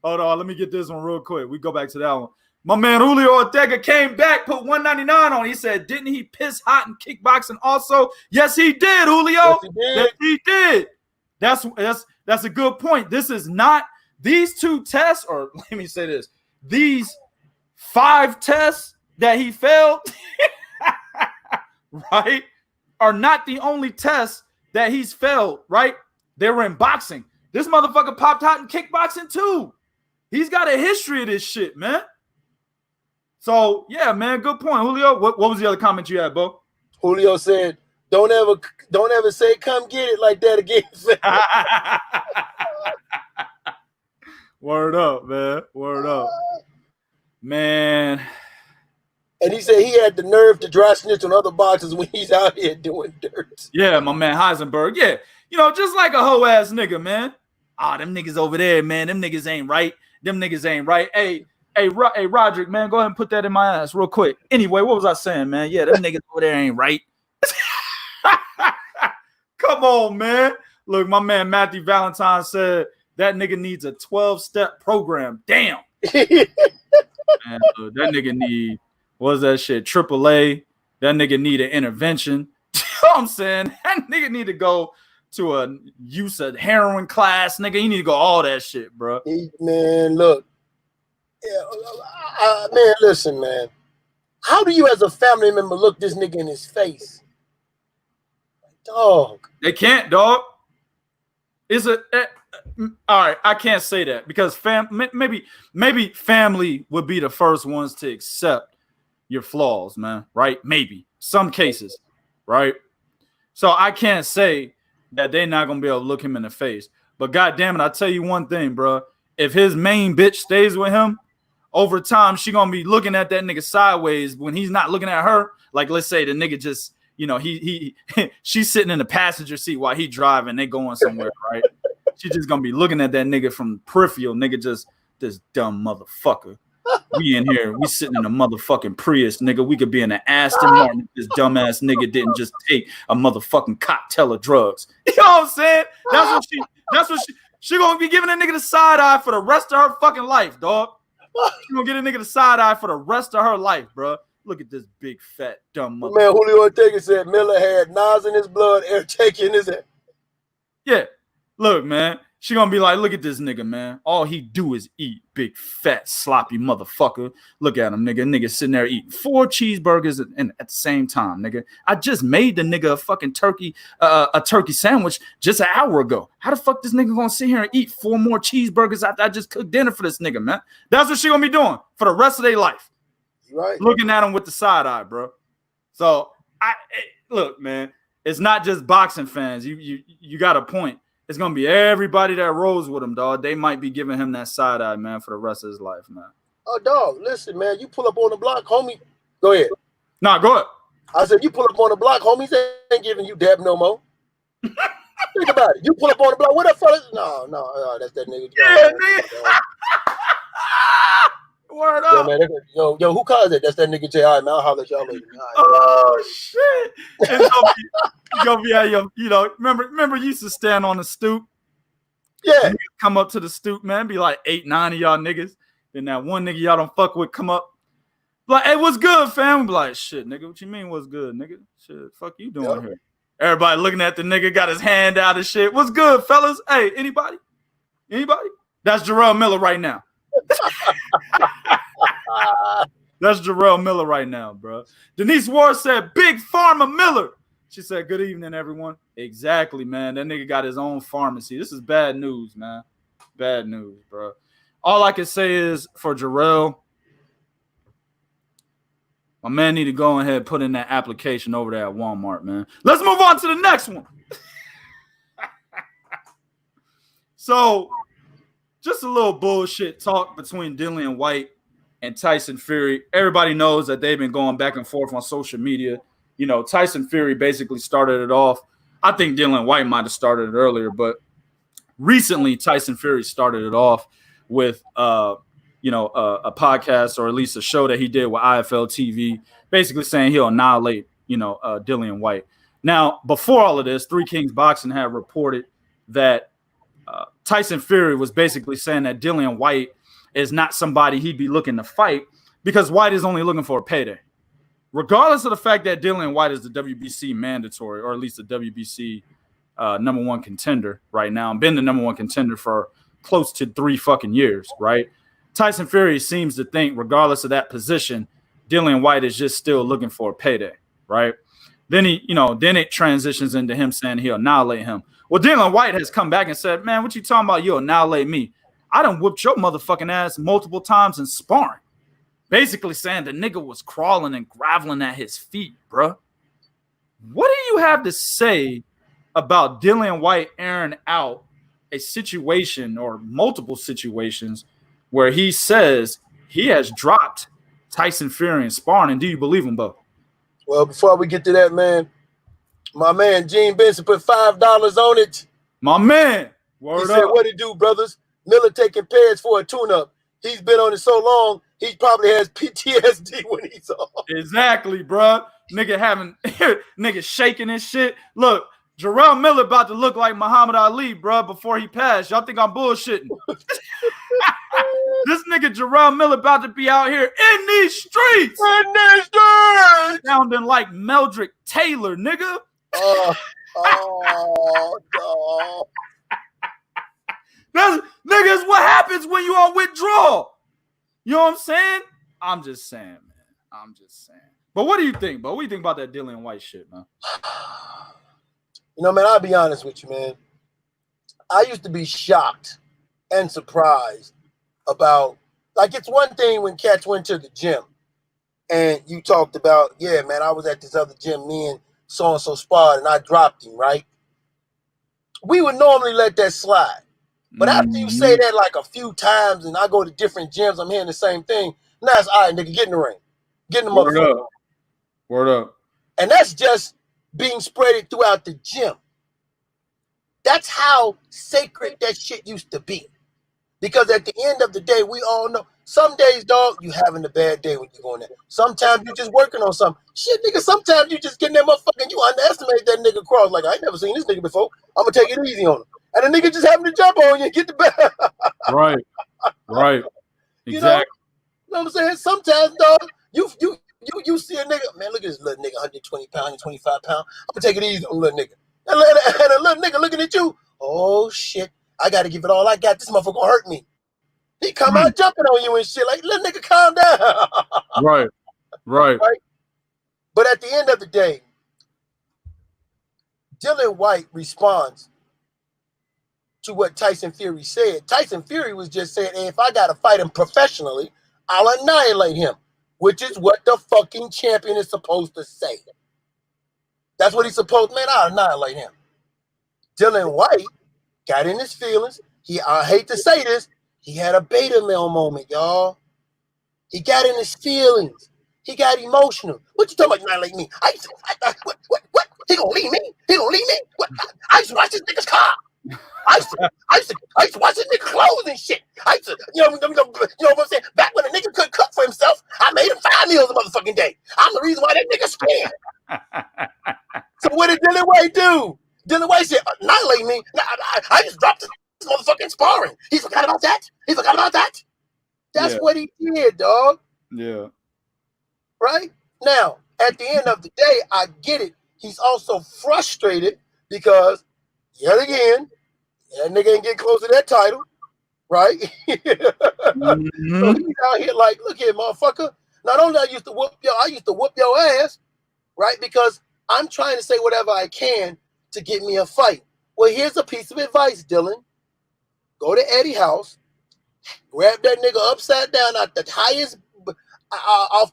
hold on, let me get this one real quick. We go back to that one. My man Julio Ortega came back, put 199 on. He said, didn't he piss hot in kickboxing also? Yes, he did, Julio. Yes, he did. That's a good point. This is not these 2 tests, or let me say this. These 5 tests that he failed, right, are not the only tests that he's failed, right? They were in boxing. This motherfucker popped hot in kickboxing too. He's got a history of this shit, man. So, yeah, man, good point. Julio, what was the other comment you had, Bo? Julio said, don't ever say come get it like that again. Word up, man. Word up. Man. And he said he had the nerve to dry snitch on other boxers when he's out here doing dirt. Yeah, my man Heisenberg. Yeah, you know, just like a hoe-ass nigga, man. Them niggas over there, man. Them niggas ain't right. Hey, Roderick, man, go ahead and put that in my ass real quick. Anyway, what was I saying, man? Yeah, them niggas over there ain't right. Come on, man. Look, my man Matthew Valentine said that nigga needs a 12-step program. Damn. Man, that nigga need, what's that shit? AAA. That nigga need an intervention. You know what I'm saying? That nigga need to go to a use of heroin class, nigga. You need to go all that shit, bro. Man, look. Yeah, man, listen, man. How do you as a family member look this nigga in his face? Dog. They can't, dog. All right, I can't say that because maybe family would be the first ones to accept your flaws, man, right? Maybe. Some cases, right? So I can't say that they're not going to be able to look him in the face. But goddamn it, I tell you one thing, bro. If his main bitch stays with him, over time, she going to be looking at that nigga sideways when he's not looking at her. Like, let's say the nigga just, you know, she's sitting in the passenger seat while he driving. They going somewhere, right? She just going to be looking at that nigga from peripheral. Nigga just, this dumb motherfucker. We in here. We sitting in a motherfucking Prius, nigga. We could be in an Aston Martin if this dumbass nigga didn't just take a motherfucking cocktail of drugs. You know what I'm saying? That's what she gonna be giving a nigga the side eye for the rest of her fucking life, dog. She gonna get a nigga the side eye for the rest of her life, bro. Look at this big fat dumb motherfucker. Man, Julio Ortega said Miller had Nas in his blood, air taking his head. Yeah. Look, man. She gonna be like, look at this nigga, man. All he do is eat, big, fat, sloppy motherfucker. Look at him, nigga. Nigga sitting there eating 4 cheeseburgers at the same time, nigga. I just made the nigga a fucking turkey sandwich just an hour ago. How the fuck this nigga gonna sit here and eat 4 more cheeseburgers after I just cooked dinner for this nigga, man? That's what she gonna be doing for the rest of their life. Right. Looking at him with the side eye, bro. So look, man, it's not just boxing fans. You got a point. It's gonna be everybody that rolls with him, dog. They might be giving him that side eye, man, for the rest of his life, man. Oh, dog, listen, man. You pull up on the block, homie. Go ahead. Nah, go ahead. I said, you pull up on the block, homies ain't giving you dab no more. Think about it. You pull up on the block. What that fella? No, that's that nigga. Yeah, nigga. Word up. Man, yo, who calls it? That's that nigga J. All right, man, I'll holler at y'all later. Right. Oh shit! It's gonna be at your, remember you used to stand on the stoop. Yeah. Come up to the stoop, man. Be like 8, 9 of y'all niggas. Then that one nigga y'all don't fuck with come up. Like, hey, what's good, fam? Be like, shit, nigga. What you mean, what's good, nigga? Shit, fuck you doing here? Everybody looking at the nigga, got his hand out and shit. What's good, fellas? Hey, anybody? Anybody? That's Jarrell Miller right now. That's Jarrell Miller right now, bro. Denise Ward said, Big Pharma Miller. She said, good evening, everyone. Exactly, man. That nigga got his own pharmacy. This is bad news, man. Bad news, bro. All I can say is for Jarrell, my man need to go ahead and put in that application over there at Walmart, man. Let's move on to the next one. So, just a little bullshit talk between Dillian White and Tyson Fury. Everybody knows that they've been going back and forth on social media. Tyson Fury basically started it off. I think Dillian White might have started it earlier, but recently Tyson Fury started it off with a podcast, or at least a show that he did with IFL TV, basically saying he'll annihilate, Dillian White. Now, before all of this, Three Kings Boxing had reported that Tyson Fury was basically saying that Dillian White is not somebody he'd be looking to fight because White is only looking for a payday. Regardless of the fact that Dillian White is the WBC mandatory, or at least the WBC number 1 contender right now, and been the number 1 contender for close to 3 fucking years, right? Tyson Fury seems to think, regardless of that position, Dillian White is just still looking for a payday, right? Then then it transitions into him saying he'll annihilate him. Well, Dillian White has come back and said, man, what you talking about? You'll annihilate me. I done whooped your motherfucking ass multiple times in sparring. Basically saying the nigga was crawling and groveling at his feet, bruh. What do you have to say about Dillian White airing out a situation or multiple situations where he says he has dropped Tyson Fury in sparring? And do you believe him, Bo? Well, before we get to that, man, my man Gene Benson put $5 on it. My man. Word he said, up. what it do, brothers? Miller taking PEDs for a tune-up. He's been on it so long, he probably has PTSD when he's on. Exactly, bro. Nigga shaking and shit. Look, Jarrell Miller about to look like Muhammad Ali, bro, before he passed. Y'all think I'm bullshitting? This nigga Jarrell Miller about to be out here in these streets. Sounding like Meldrick Taylor, nigga. No. Niggas, what happens when you on withdrawal? You know what I'm saying? I'm just saying, man. I'm just saying. But what do you think, Bo? What do you think about that Dillian White shit, man? Man, I'll be honest with you, man. I used to be shocked and surprised about, like, it's one thing when cats went to the gym and you talked about, yeah, man, I was at this other gym, me and so-and-so sparred, and I dropped him, right? We would normally let that slide. But after you say that like a few times and I go to different gyms, I'm hearing the same thing. Now it's all right, nigga, get in the ring. Get in the motherfucker. Word up. And that's just being spread throughout the gym. That's how sacred that shit used to be. Because at the end of the day, we all know some days, dog, you having a bad day when you going there. Sometimes you just working on something. Shit, nigga, sometimes you just getting that motherfucker and you underestimate that nigga cross. Like, I ain't never seen this nigga before. I'm going to take it easy on him. And the nigga just having to jump on you and get the back. Right. Exactly. You know what I'm saying? Sometimes, dog, you see a nigga, man, look at this little nigga, 120 pounds, 25 pounds. I'm going to take it easy on a little nigga. And a little nigga looking at you, oh, shit, I got to give it all I got. This motherfucker gonna hurt me. He come out jumping on you and shit. Like, little nigga, calm down. Right. Right? But at the end of the day, Dylan White responds to what Tyson Fury said. Tyson Fury was just saying, hey, if I got to fight him professionally, I'll annihilate him, which is what the fucking champion is supposed to say. That's what he's supposed, man, I'll annihilate him. Dylan White got in his feelings. I hate to say this, he had a beta male moment, y'all. He got in his feelings. He got emotional. What you talking about annihilate me? What? He gonna leave me? He gonna leave me? What? I used to watch this nigga's car. I used to watch this nigga clothes and shit. I used to, you know what I'm saying? Back when a nigga couldn't cook for himself, I made him 5 meals a motherfucking day. I'm the reason why that nigga scared. So what did Dylan White do? Dylan White said, annihilate me. I just dropped this motherfucking sparring. He forgot about that. That's what he did, dog. Yeah. Right? Now, at the end of the day, I get it. He's also frustrated because, yet again, that nigga ain't getting close to that title, right? So he's out here like, look here, motherfucker. Not only I used to whoop your ass, right? Because I'm trying to say whatever I can to get me a fight. Well, here's a piece of advice, Dylan. Go to Eddie's house, grab that nigga upside down off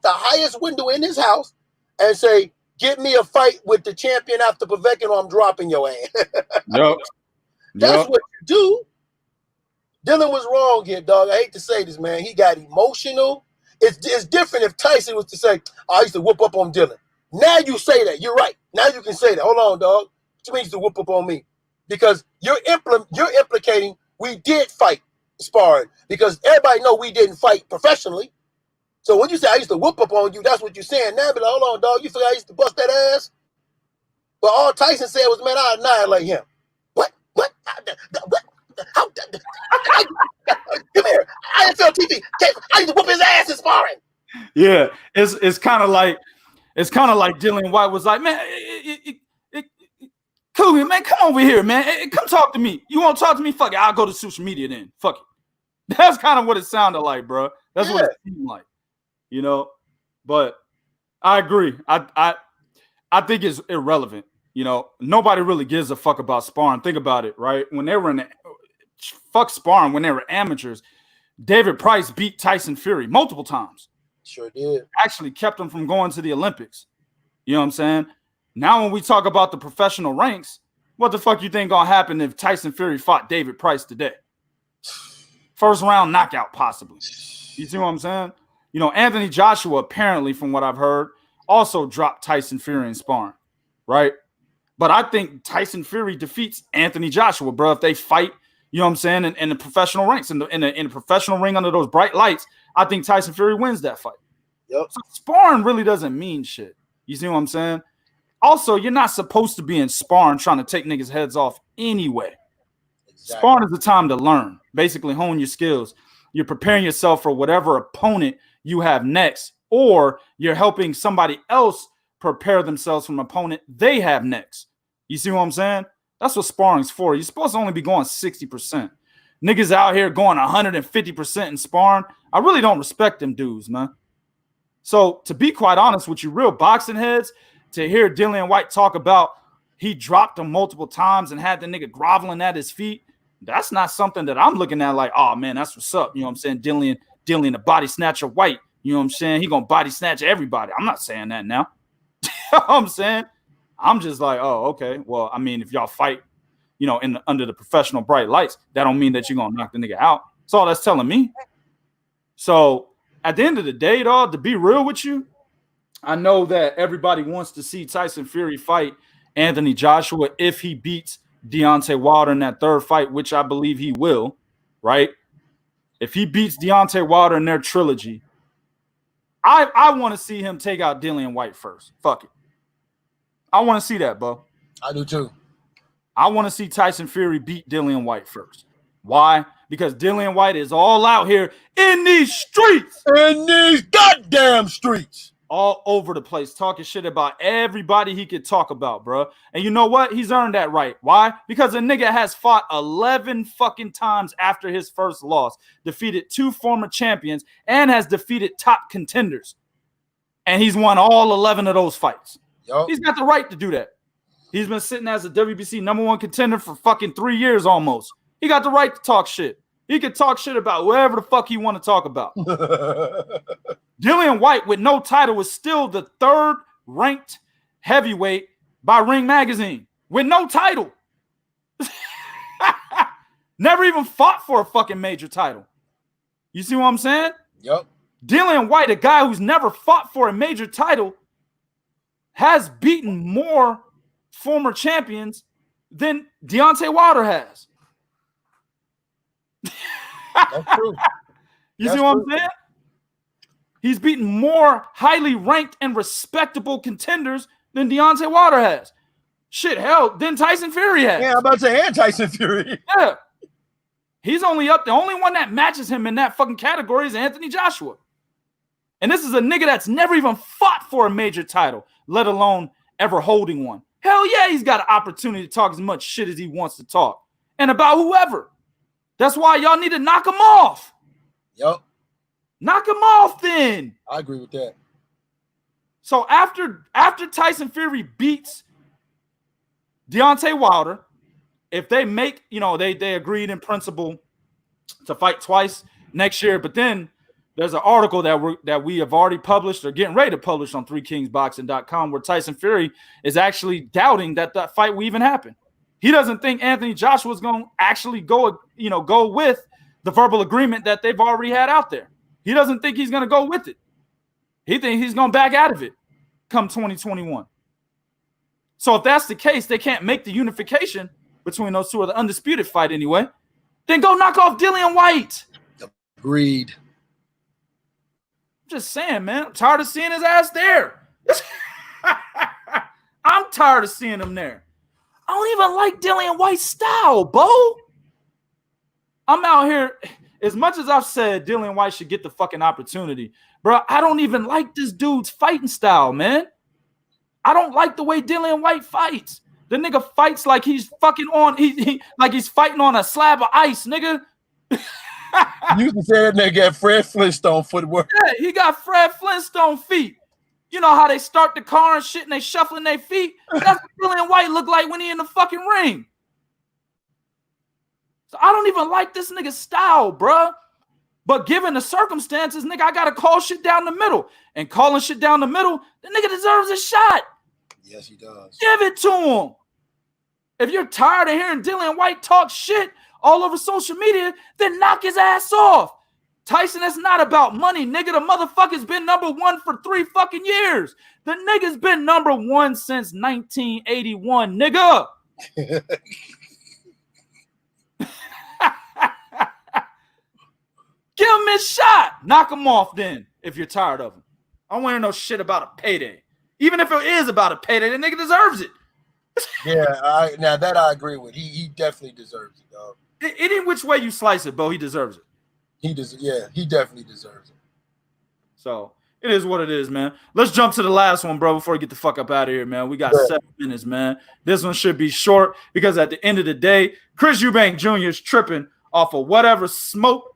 the highest window in his house, and say, get me a fight with the champion after Povetkin or I'm dropping your ass. Yep. That's what you do. Dylan was wrong here, dog. I hate to say this, man. He got emotional. It's different if Tyson was to say, I used to whoop up on Dylan. Now you say that. You're right. Now you can say that. Hold on, dog. What you mean you used to whoop up on me? Because you're implicating we did fight sparring. Because everybody know we didn't fight professionally. So when you say I used to whoop up on you, that's what you're saying. Now be like, hold on, dog. You forgot I used to bust that ass? But all Tyson said was, man, I annihilate him. What? How? Come here. IFL TV. I used to whoop his ass in sparring. Yeah, it's kind of like Dylan White was like, man, Coogan, man, come over here, man. Come talk to me. You want to talk to me? Fuck it. I'll go to social media then. Fuck it. That's kind of what it sounded like, bro. That's what it seemed like, you know. But I agree. I think it's irrelevant. You know, nobody really gives a fuck about sparring. Think about it, right? When they were fuck sparring, when they were amateurs, David Price beat Tyson Fury multiple times. Sure did. Actually kept him from going to the Olympics. You know what I'm saying? Now when we talk about the professional ranks, what the fuck you think gonna happen if Tyson Fury fought David Price today? First round knockout, possibly. You see what I'm saying? You know, Anthony Joshua, apparently, from what I've heard, also dropped Tyson Fury in sparring, right? But I think Tyson Fury defeats Anthony Joshua, bro. If they fight, you know what I'm saying, in the professional ranks, in the professional ring under those bright lights, I think Tyson Fury wins that fight. Yep. So sparring really doesn't mean shit. You see what I'm saying? Also, you're not supposed to be in sparring trying to take niggas' heads off anyway. Exactly. Sparring is the time to learn, basically hone your skills. You're preparing yourself for whatever opponent you have next, or you're helping somebody else prepare themselves from an opponent they have next. You see what I'm saying? That's what sparring's for. You're supposed to only be going 60%. Niggas out here going 150% in sparring. I really don't respect them dudes, man. So to be quite honest with you, real boxing heads, to hear Dylan White talk about he dropped him multiple times and had the nigga groveling at his feet, that's not something that I'm looking at like, oh man, that's what's up. You know what I'm saying? Dylan the body snatcher White. You know what I'm saying? He gonna body snatch everybody. I'm not saying that now. You know what I'm saying? I'm just like, oh, okay. Well, I mean, if y'all fight, you know, under the professional bright lights, that don't mean that you're gonna knock the nigga out. That's all that's telling me. So at the end of the day, dog, to be real with you, I know that everybody wants to see Tyson Fury fight Anthony Joshua if he beats Deontay Wilder in that third fight, which I believe he will, right? If he beats Deontay Wilder in their trilogy, I want to see him take out Dylan White first. Fuck it. I want to see that, bro. I do too. I want to see Tyson Fury beat Dylan White first. Why? Because Dylan White is all out here in these streets. In these goddamn streets. all over the place, talking shit about everybody he could talk about, bro. And you know what? He's earned that right. Why? Because a nigga has fought 11 fucking times after his first loss, defeated 2 former champions, and has defeated top contenders. And he's won all 11 of those fights. Yep. He's got the right to do that. He's been sitting as a WBC #1 contender for fucking 3 years almost. He got the right to talk shit. He could talk shit about whatever the fuck he want to talk about. Dillian White with no title was still the 3rd ranked heavyweight by Ring Magazine with no title. Never even fought for a fucking major title. You see what I'm saying? Yep. Dillian White, a guy who's never fought for a major title, has beaten more former champions than Deontay Wilder has. That's true. You see what I'm saying? He's beaten more highly ranked and respectable contenders than Deontay Wilder has. Shit, hell, than Tyson Fury has. Yeah, I'm about to say Tyson Fury. Yeah. He's only up. The only one that matches him in that fucking category is Anthony Joshua. And this is a nigga that's never even fought for a major title, let alone ever holding one. Hell yeah, he's got an opportunity to talk as much shit as he wants to talk. And about whoever. That's why y'all need to knock him off. Yep. Knock him off then. I agree with that. So after Tyson Fury beats Deontay Wilder, if they make, they agreed in principle to fight twice next year, but then there's an article that we have already published or getting ready to publish on 3kingsboxing.com where Tyson Fury is actually doubting that fight will even happen. He doesn't think Anthony Joshua is going to actually go with the verbal agreement that they've already had out there. He doesn't think he's going to go with it. He thinks he's going to back out of it come 2021. So if that's the case, they can't make the unification between those two, or the undisputed fight anyway. Then go knock off Dillian White. Agreed. I'm just saying, man. I'm tired of seeing his ass there. I'm tired of seeing him there. I don't even like Dillian White's style, Bo. I'm out here. As much as I've said Dillian White should get the fucking opportunity, bro, I don't even like this dude's fighting style, man. I don't like the way Dillian White fights. The nigga fights like he's fucking on, like he's fighting on a slab of ice, nigga. You used to say that nigga got Fred Flintstone footwork. Yeah, he got Fred Flintstone feet. You know how they start the car and shit and they shuffling their feet? That's what Dillian White look like when he in the fucking ring. So I don't even like this nigga's style, bro. But given the circumstances, nigga, I got to call shit down the middle. And calling shit down the middle, the nigga deserves a shot. Yes, he does. Give it to him. If you're tired of hearing Dillian White talk shit all over social media, then knock his ass off. Tyson, that's not about money, nigga. The motherfucker's been #1 for 3 fucking years. The nigga's been #1 since 1981, nigga. Give him his shot. Knock him off then, if you're tired of him. I don't want to know shit about a payday. Even if it is about a payday, the nigga deserves it. Yeah, now that I agree with. He definitely deserves it, dog. Any which way you slice it, Bo, he deserves it. He definitely deserves it. So it is what it is, man. Let's jump to the last one, bro, before we get the fuck up out of here, man. We got 7 minutes, man. This one should be short because at the end of the day, Chris Eubank Jr. is tripping off of whatever smoke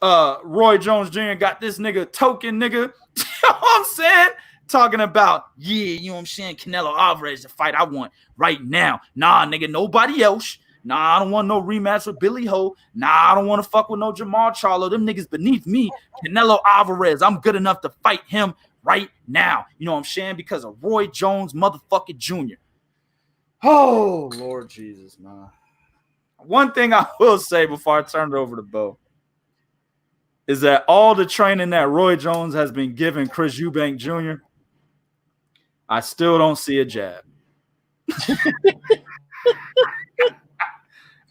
Roy Jones Jr. got this nigga token, nigga. You know what I'm saying? Talking about, yeah, you know what I'm saying? Canelo Alvarez, the fight I want right now. Nah, nigga, nobody else. Nah, I don't want no rematch with Billy Ho. Nah, I don't want to fuck with no Jamal Charlo. Them niggas beneath me. Canelo Alvarez, I'm good enough to fight him right now. You know what I'm saying? Because of Roy Jones motherfucking Jr. Oh, Lord Jesus, man. One thing I will say before I turn it over to Bo is that all the training that Roy Jones has been giving Chris Eubank Jr., I still don't see a jab.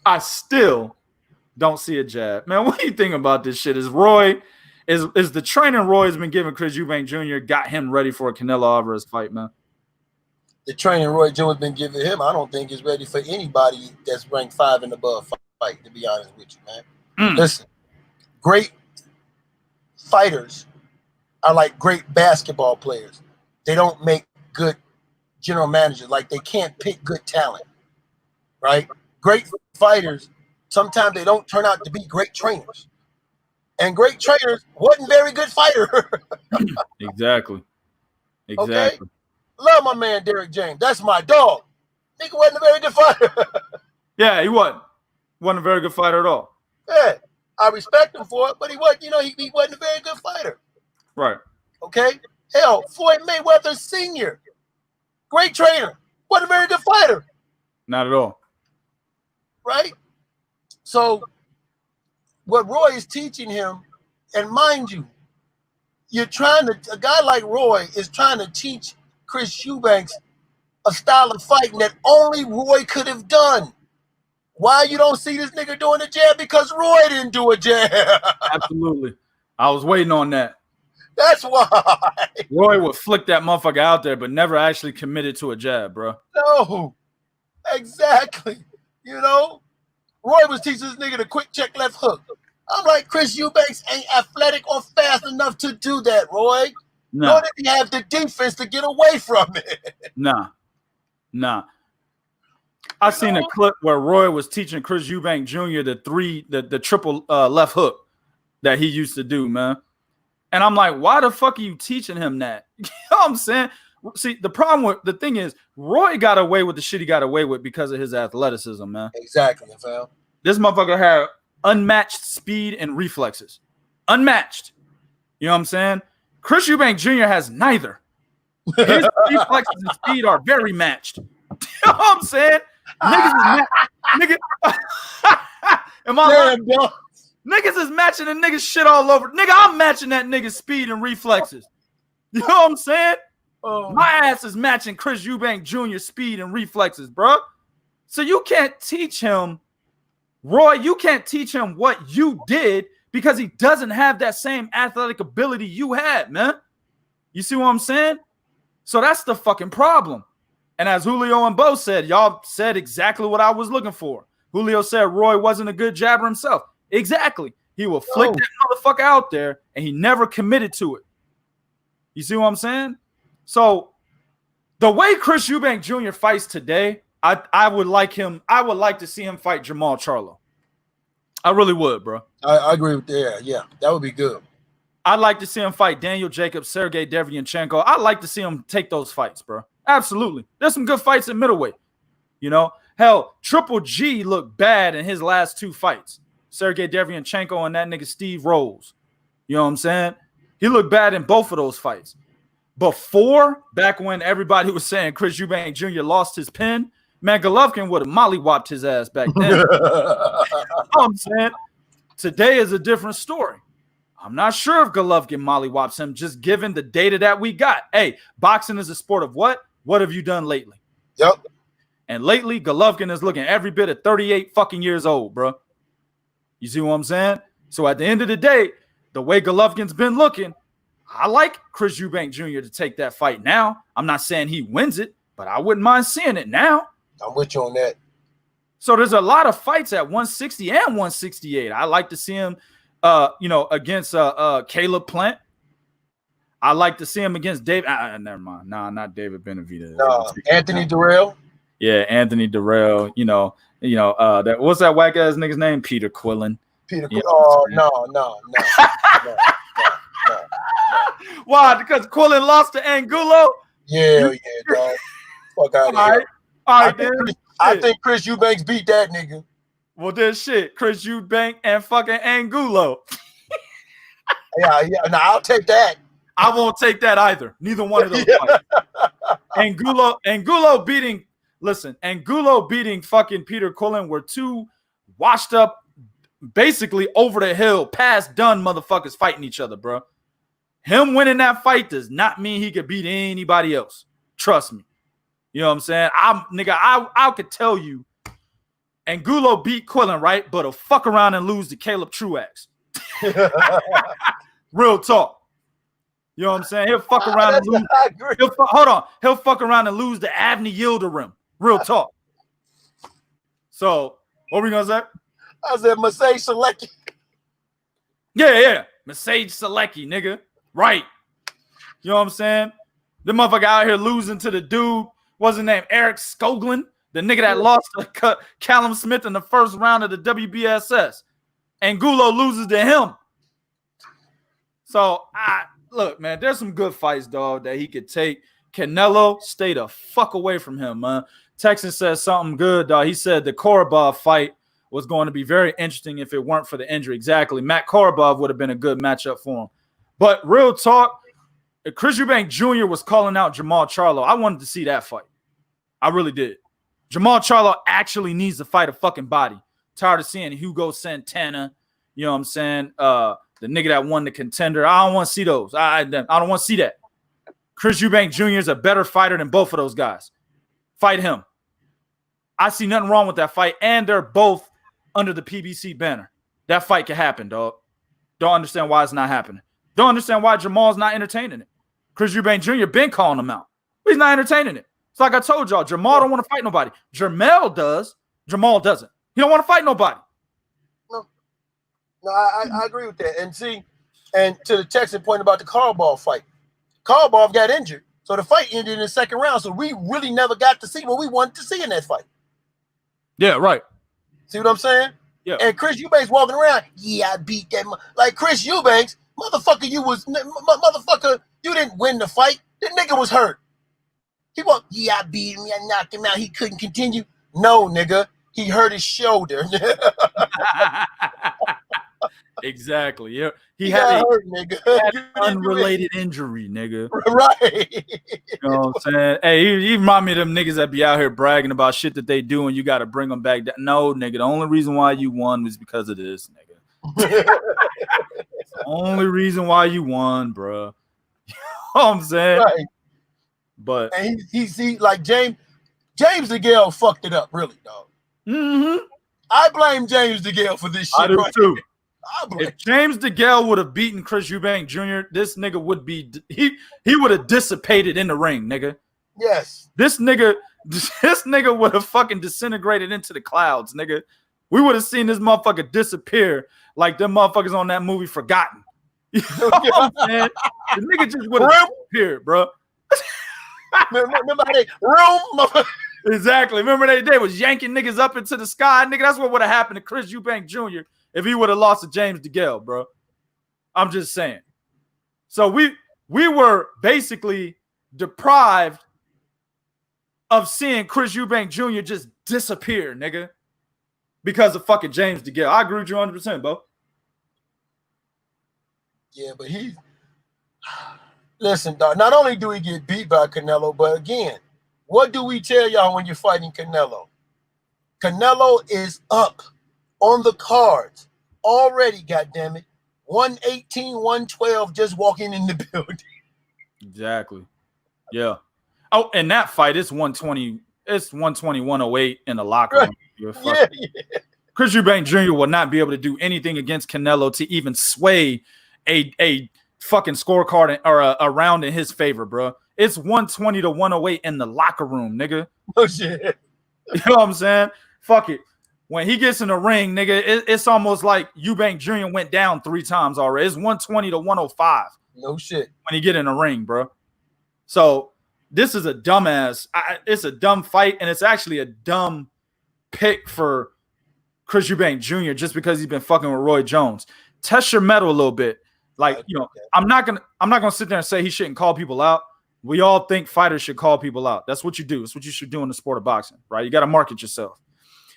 I still don't see a jab. Man, what do you think about this shit? Is the training Roy has been giving Chris Eubank Jr. got him ready for a Canelo Alvarez fight, man? The training Roy Jones been giving him, I don't think is ready for anybody that's ranked 5 and above fight, to be honest with you, man. Listen, great fighters are like great basketball players. they don't make good general managers. Like they can't pick good talent, right? Great fighters, sometimes they don't turn out to be great trainers. And great trainers wasn't very good fighter. Exactly. Okay? Love my man Derrick James. That's my dog. Nigga wasn't a very good fighter. Yeah, he wasn't a very good fighter at all. Yeah, I respect him for it, but he wasn't, he wasn't a very good fighter. Right. Okay? Hell, Floyd Mayweather Sr., great trainer, wasn't a very good fighter. Not at all. Right? So what Roy is teaching him, and mind you, a guy like Roy is trying to teach Chris Eubanks a style of fighting that only Roy could have done. Why you don't see this nigga doing a jab? Because Roy didn't do a jab. Absolutely. I was waiting on that. That's why. Roy would flick that motherfucker out there, but never actually committed to a jab, bro. No. Exactly. Roy was teaching this nigga the quick check left hook. I'm like, Chris Eubanks ain't athletic or fast enough to do that, Roy. Nah. Nor did he have the defense to get away from it. Nah. I seen a clip where Roy was teaching Chris Eubank Jr. the triple left hook that he used to do, man. And I'm like, why the fuck are you teaching him that? You know what I'm saying? See, the thing is, Roy got away with the shit he got away with because of his athleticism, man. Exactly, fam. This motherfucker had unmatched speed and reflexes. Unmatched. You know what I'm saying? Chris Eubank Jr. has neither. His reflexes and speed are very matched. You know what I'm saying? Niggas is matching the nigga's shit all over. Nigga, I'm matching that nigga's speed and reflexes. You know what I'm saying? Oh. My ass is matching Chris Eubank Jr.'s speed and reflexes, bro. So you can't teach him, Roy, you can't teach him what you did because he doesn't have that same athletic ability you had, man. You see what I'm saying? So that's the fucking problem. And as Julio and Bo said, y'all said exactly what I was looking for. Julio said Roy wasn't a good jabber himself. Exactly. He will flick that motherfucker out there, and he never committed to it. You see what I'm saying? So the way Chris Eubank Jr. fights today, I would like to see him fight Jamal Charlo. I really would, bro. I agree with that. Yeah, that would be good. I'd like to see him fight Daniel Jacobs, Sergey Derevianchenko. I'd like to see him take those fights, bro. Absolutely. There's some good fights at middleweight. Hell, Triple G looked bad in his last two fights. Sergey Derevianchenko and that nigga Steve Rose. You know what I'm saying? He looked bad in both of those fights. Before, back when everybody was saying Chris Eubank Jr. lost his pen, man, Golovkin would have mollywopped his ass back then. You know what I'm saying? Today is a different story. I'm not sure if Golovkin mollywops him, just given the data that we got. Hey, boxing is a sport of what? What have you done lately? Yep. And lately, Golovkin is looking every bit of 38 fucking years old, bro. You see what I'm saying? So at the end of the day, the way Golovkin's been looking, I like Chris Eubank Jr. to take that fight now. I'm not saying he wins it, but I wouldn't mind seeing it now. I'm with you on that. So there's a lot of fights at 160 and 168. I like to see him against Caleb Plant. I like to see him against David. Never mind. Nah, not David Benavidez. No, Anthony Jarrell. Yeah, Anthony Jarrell. That what's that whack ass nigga's name? Peter Quillen. Peter Quillen. Oh, no. Why? Because Quillen lost to Angulo? Yeah, dog. Fuck out of here. All right, I think Chris Eubanks beat that nigga. Well, then shit. Chris Eubank and fucking Angulo. Yeah. No, I'll take that. I won't take that either. Neither one of those fights. Angulo beating fucking Peter Quillen were two washed up, basically over the hill, past done motherfuckers fighting each other, bro. Him winning that fight does not mean he could beat anybody else. Trust me. You know what I'm saying? I could tell you Angulo beat Quillen, right? But he'll fuck around and lose to Caleb Truax. Real talk. You know what I'm saying? He'll fuck around and lose. He'll fuck around and lose to Avni Yildirim. Real talk. So, what were we gonna say? I said Masay Selecki. Yeah. Masay Selecki, nigga. Right. You know what I'm saying? The motherfucker out here losing to the dude, what's his name? Eric Skoglund, the nigga that lost to Callum Smith in the first round of the WBSS. Angulo loses to him. So, look, man, there's some good fights, dog, that he could take. Canelo, stay the fuck away from him, man. Texas says something good, dog. He said the Korobov fight was going to be very interesting if it weren't for the injury. Exactly. Matt Korobov would have been a good matchup for him. But real talk, if Chris Eubank Jr. was calling out Jamal Charlo, I wanted to see that fight. I really did. Jamal Charlo actually needs to fight a fucking body. Tired of seeing Hugo Santana, you know what I'm saying? The nigga that won the Contender. I don't want to see those. I don't want to see that. Chris Eubank Jr. is a better fighter than both of those guys. Fight him. I see nothing wrong with that fight, and they're both under the PBC banner. That fight can happen, dog. Don't understand why it's not happening. Don't understand why Jamal's not entertaining it. Chris Eubank Jr. been calling him out. He's not entertaining it. It's like I told y'all, Jamal don't want to fight nobody. Jermell does. Jamal doesn't. He don't want to fight nobody. No, I agree with that. And see, and to the Texan point about the Korobov fight, Korobov got injured, so the fight ended in the second round. So we really never got to see what we wanted to see in that fight. Yeah, right. See what I'm saying? Yeah. And Chris Eubanks walking around, yeah, I beat that. Like Chris Eubanks, motherfucker, you didn't win the fight. The nigga was hurt. He walked, yeah, I beat him, I knocked him out. He couldn't continue. No, nigga, he hurt his shoulder. Exactly. Yeah, he got had hurt, nigga. an unrelated injury, nigga. Right. You know what I'm saying? Hey, he remind me of them niggas that be out here bragging about shit that they do, and you got to bring them back down. No, nigga, the only reason why you won was because of this, nigga. It's the only reason why you won, bro. You know what I'm saying? Right. But and he like James DeGale fucked it up, really, dog. Mm-hmm. I blame James DeGale for this shit. I do right too. If James DeGale would have beaten Chris Eubank Jr., this nigga would be he would have dissipated in the ring, nigga. Yes. This nigga would have fucking disintegrated into the clouds, nigga. We would have seen this motherfucker disappear like them motherfuckers on that movie Forgotten. You know what I'm saying? The nigga just would have disappeared, bro. Remember how they room? Exactly. Remember they was yanking niggas up into the sky, nigga. That's what would have happened to Chris Eubank Jr. if he would have lost to James DeGale, bro. I'm just saying. So we were basically deprived of seeing Chris Eubank Jr. just disappear, nigga, because of fucking James DeGale. I agree with you 100%, bro. Yeah, but listen, dog, not only do he get beat by Canelo, but again, what do we tell y'all when you're fighting Canelo? Canelo is up on the cards already, goddammit. 118, 112 just walking in the building. Exactly. Yeah. Oh, and that fight, it's 120, 108 in the locker room. Yeah. Chris Eubank Jr. will not be able to do anything against Canelo to even sway a fucking scorecard or a round in his favor, bro. It's 120 to 108 in the locker room, nigga. Oh, shit. You know what I'm saying? Fuck it. When he gets in the ring, nigga, it's almost like Eubank Jr. went down 3 times already. It's 120 to 105. No shit. When he get in the ring, bro. So this is a dumbass. It's a dumb fight, and it's actually a dumb pick for Chris Eubank Jr. just because he's been fucking with Roy Jones. Test your metal a little bit. Like, you know, I'm not gonna sit there and say he shouldn't call people out. We all think fighters should call people out. That's what you do. That's what you should do in the sport of boxing, right? You got to market yourself.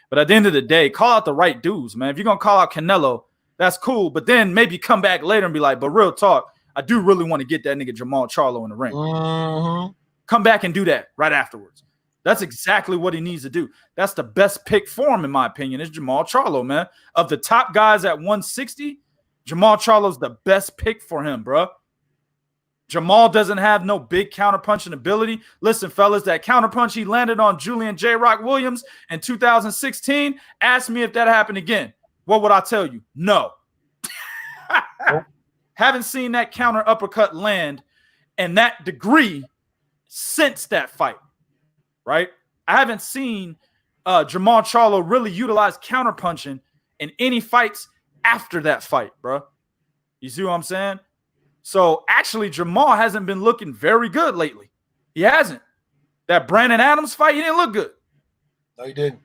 But at the end of the day, call out the right dudes, man. If you're going to call out Canelo, that's cool. But then maybe come back later and be like, but real talk, I do really want to get that nigga Jamal Charlo in the ring. Mm-hmm. Come back and do that right afterwards. That's exactly what he needs to do. That's the best pick for him, in my opinion, is Jamal Charlo, man. Of the top guys at 160, Jamal Charlo's the best pick for him, bro. Jamal doesn't have no big counterpunching ability. Listen, fellas, that counterpunch he landed on Julian J. Rock Williams in 2016, ask me if that happened again. What would I tell you? No. Nope. Haven't seen that counter uppercut land in that degree since that fight, right? I haven't seen Jamal Charlo really utilize counterpunching in any fights after that fight, bro. You see what I'm saying? So actually, Jamal hasn't been looking very good lately. He hasn't. That Brandon Adams fight, he didn't look good. No, he didn't.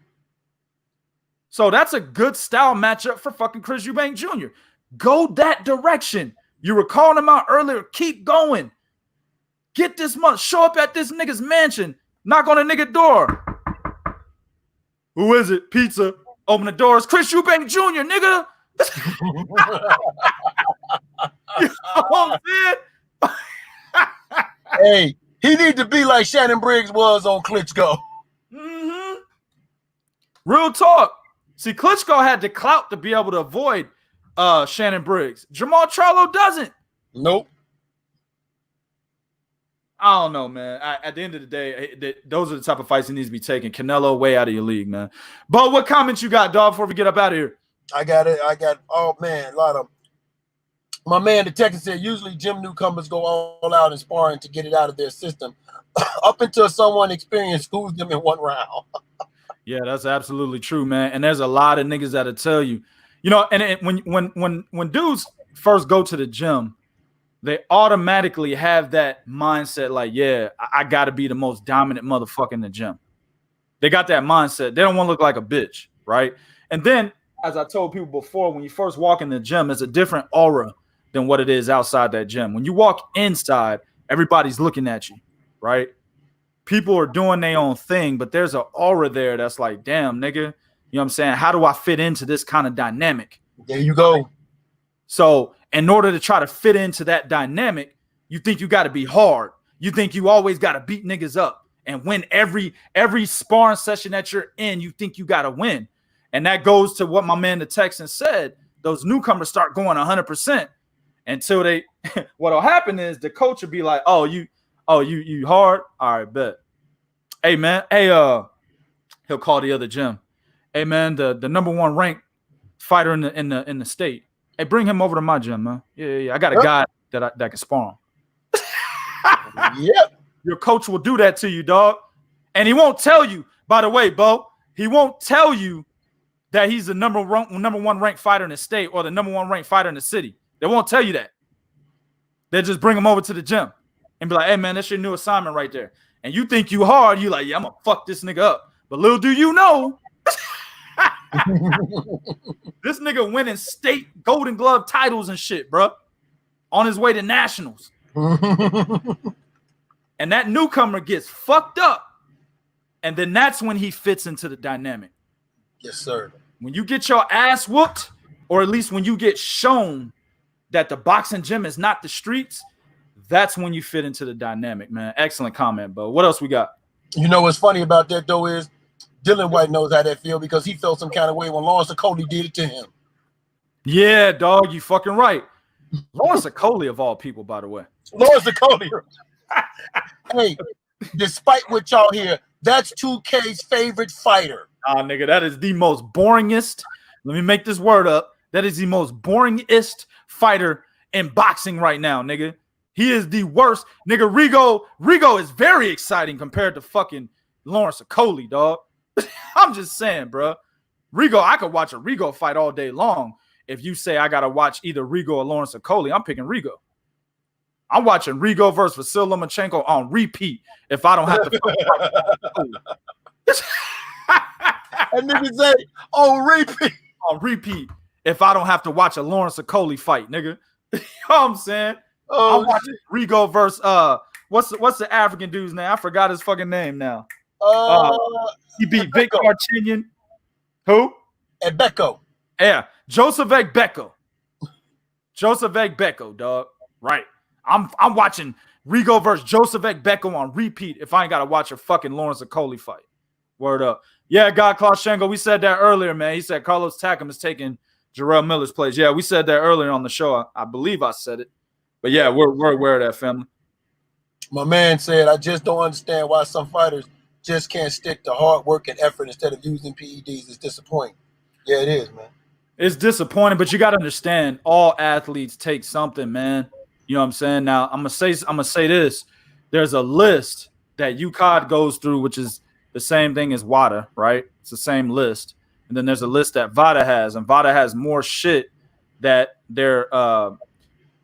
So that's a good style matchup for fucking Chris Eubank Jr. Go that direction. You were calling him out earlier. Keep going. Get this month. Show up at this nigga's mansion. Knock on a nigga door. Who is it? Pizza. Open the doors. Chris Eubank Jr., nigga. You know what I'm saying? Hey, he need to be like Shannon Briggs was on Klitschko. Mm-hmm. Real talk. See, Klitschko had the clout to be able to avoid Shannon Briggs. Jamal Charlo doesn't. Nope. I don't know, man. At the end of the day, those are the type of fights he needs to be taking. Canelo way out of your league, man. But what comments you got, dog, before we get up out of here? I got it. Oh, man, a lot of them. My man, the Texan said, usually gym newcomers go all out in sparring to get it out of their system up until someone experienced schools them in one round. Yeah, that's absolutely true, man. And there's a lot of niggas that'll tell you, you know, and when dudes first go to the gym, they automatically have that mindset like, yeah, I got to be the most dominant motherfucker in the gym. They got that mindset. They don't want to look like a bitch, right? And then, as I told people before, when you first walk in the gym, it's a different aura than what it is outside that gym. When you walk inside, everybody's looking at you, right? People are doing their own thing, but there's an aura there that's like, damn, nigga, you know what I'm saying? How do I fit into this kind of dynamic? There you go. So in order to try to fit into that dynamic, you think you got to be hard. You think you always got to beat niggas up and win every sparring session that you're in. You think you got to win. And that goes to what my man, the Texan, said. Those newcomers start going 100% until they, what'll happen is the coach will be like, oh, you hard? All right, bet. Hey, man. Hey, he'll call the other gym. Hey, man, the number one ranked fighter in the state. Hey, bring him over to my gym, man. Yeah. I got a guy that can spar him. Yep. Your coach will do that to you, dog. And he won't tell you, by the way, Bo, he won't tell you that he's the number one ranked fighter in the state or the number one ranked fighter in the city. They won't tell you that. They'll just bring him over to the gym and be like, hey, man, that's your new assignment right there. And you think you hard. You like, yeah, I'm going to fuck this nigga up. But little do you know, this nigga winning state Golden Glove titles and shit, bro, on his way to nationals. And that newcomer gets fucked up. And then that's when he fits into the dynamic. Yes, sir. When you get your ass whooped, or at least when you get shown that the boxing gym is not the streets, that's when you fit into the dynamic, man. Excellent comment, Bo. What else we got? You know what's funny about that, though, is Dylan White knows how that feel because he felt some kind of way when Lawrence Okolie did it to him. Yeah, dog, you fucking right. Lawrence Okolie, of all people, by the way. Lawrence Okolie. Hey, despite what y'all hear, that's 2K's favorite fighter. Nigga, that is the most boringest. Let me make this word up. That is the most boringest fighter in boxing right now, nigga. He is the worst. Nigga, Rigo is very exciting compared to fucking Lawrence Okolie, dog. I'm just saying, bro. Rigo, I could watch a Rigo fight all day long. If you say I got to watch either Rigo or Lawrence Okolie, I'm picking Rigo. I'm watching Rigo versus Vasyl Lomachenko on repeat if I don't have to And niggas say, oh, repeat. On repeat if I don't have to watch a Lawrence Okolie fight, nigga. You know what I'm saying? I'm watching Rigo versus what's the African dude's name? I forgot his fucking name now. He beat Vic Martinian. Who? Ebeko. Yeah, Joseph Ekbeko. Joseph Ekbeko, dog. Right. I'm watching Rigo versus Joseph Ekbeko on repeat if I ain't gotta watch a fucking Lawrence Okolie fight. Word up. Yeah, God Claus Shango, we said that earlier, man. He said Carlos Takam is taking Jarrell Miller's place. Yeah, we said that earlier on the show. I believe I said it. But yeah, we're aware of that, family. My man said, I just don't understand why some fighters just can't stick to hard work and effort instead of using PEDs. It's disappointing. Yeah, it is, man. It's disappointing, but you got to understand, all athletes take something, man. You know what I'm saying? Now, I'm gonna say this. There's a list that UCOD goes through, which is the same thing as WADA, right? It's the same list. And then there's a list that VADA has, and VADA has more shit that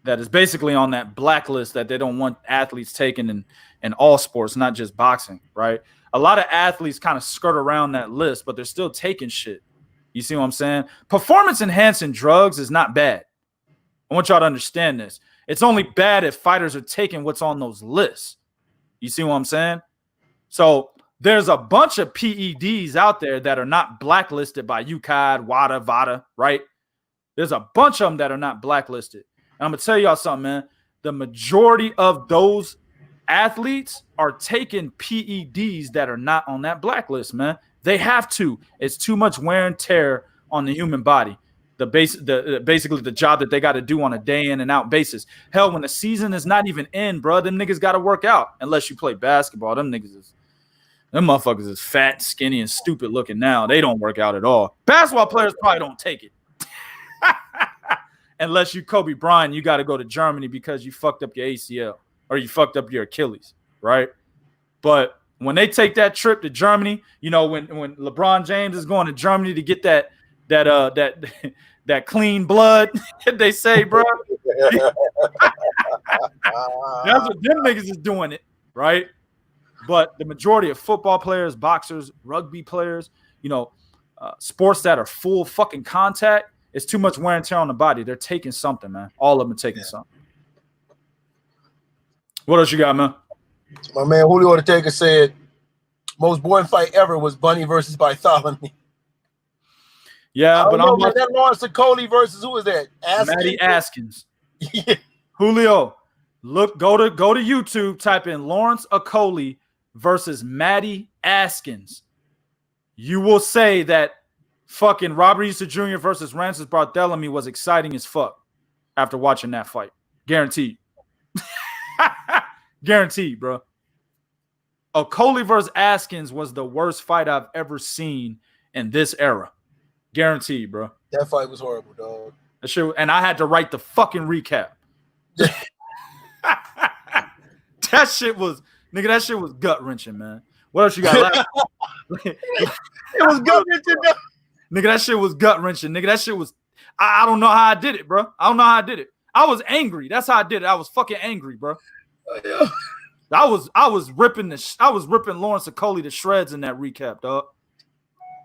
that is basically on that blacklist that they don't want athletes taking in all sports, not just boxing, right? A lot of athletes kind of skirt around that list, but they're still taking shit. You see what I'm saying? Performance enhancing drugs is not bad. I want y'all to understand this. It's only bad if fighters are taking what's on those lists. You see what I'm saying? So there's a bunch of PEDs out there that are not blacklisted by UCAD, WADA, VADA, right? There's a bunch of them that are not blacklisted. And I'm going to tell y'all something, man. The majority of those athletes are taking PEDs that are not on that blacklist, man. They have to. It's too much wear and tear on the human body. Basically the job that they got to do on a day in and out basis. Hell, when the season is not even in, bro, them niggas got to work out. Unless you play basketball, them motherfuckers is fat, skinny, and stupid looking now. They don't work out at all. Basketball players probably don't take it. Unless you Kobe Bryant, you got to go to Germany because you fucked up your ACL or you fucked up your Achilles, right? But when they take that trip to Germany, you know, when LeBron James is going to Germany to get that clean blood, they say, bro. That's what them niggas is doing it, right? But the majority of football players, boxers, rugby players, you know, sports that are full fucking contact, it's too much wear and tear on the body. They're taking something, man. All of them are taking something. What else you got, man? My man Julio Ortega said, most boring fight ever was Bunny versus Bartholomew. Yeah, but I'm watching that Lawrence Okoli versus who is that? Matty Askins. Yeah. Julio, go to YouTube, type in Lawrence Okoli versus Matty Askins. You will say that fucking Robert Easter Jr. versus Francis Bartholomew was exciting as fuck after watching that fight. Guaranteed. Guaranteed, bro. Okoli versus Askins was the worst fight I've ever seen in this era. Guaranteed, bro. That fight was horrible, dog. That shit, and I had to write the fucking recap. That shit was gut wrenching, man. What else you got? It was gut wrenching. Nigga, that shit was gut wrenching. Nigga, that shit was. I don't know how I did it, bro. I don't know how I did it. I was angry. That's how I did it. I was fucking angry, bro. I was ripping Lawrence Okoli to shreds in that recap, dog.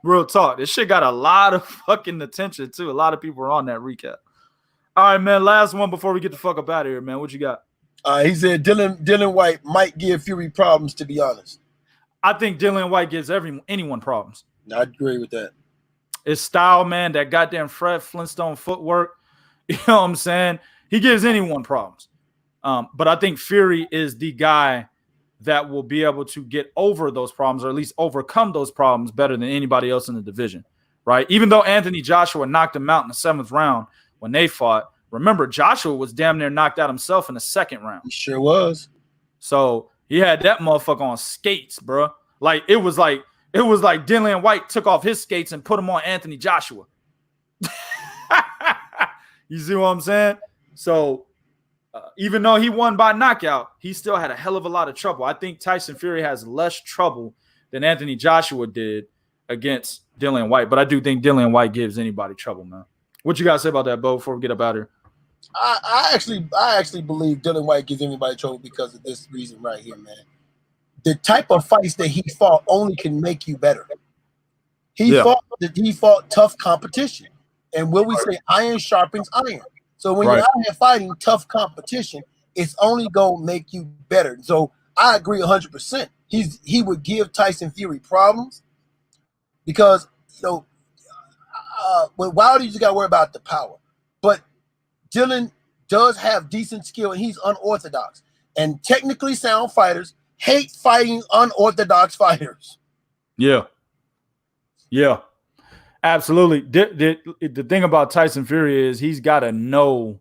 Real talk. This shit got a lot of fucking attention too. A lot of people are on that recap. All right, man. Last one before we get the fuck up out of here, man. What you got? He said Dylan White might give Fury problems, to be honest. I think Dylan White gives anyone problems. I agree with that. His style, man, that goddamn Fred Flintstone footwork. You know what I'm saying? He gives anyone problems. But I think Fury is the guy that will be able to get over those problems, or at least overcome those problems better than anybody else in the division, right? Even though Anthony Joshua knocked him out in the 7th round when they fought, remember, Joshua was damn near knocked out himself in the 2nd round. He sure was. So he had that motherfucker on skates, bro. Like it was like Dylan White took off his skates and put him on Anthony Joshua. You see what I'm saying? So even though he won by knockout, he still had a hell of a lot of trouble. I think Tyson Fury has less trouble than Anthony Joshua did against Dylan White, but I do think Dylan White gives anybody trouble, man. What you got to say about that, Bo, before we get up out of here? I actually believe Dylan White gives anybody trouble because of this reason right here, man. The type of fights that he fought only can make you better. He fought tough competition. And what we say, iron sharpens iron. So when you're out here fighting tough competition, it's only going to make you better. So I agree 100%. He would give Tyson Fury problems because, you know, with Wilder, you just got to worry about the power. But Dylan does have decent skill, and he's unorthodox. And technically sound fighters hate fighting unorthodox fighters. Yeah. Yeah. Absolutely. The thing about Tyson Fury is he's got to know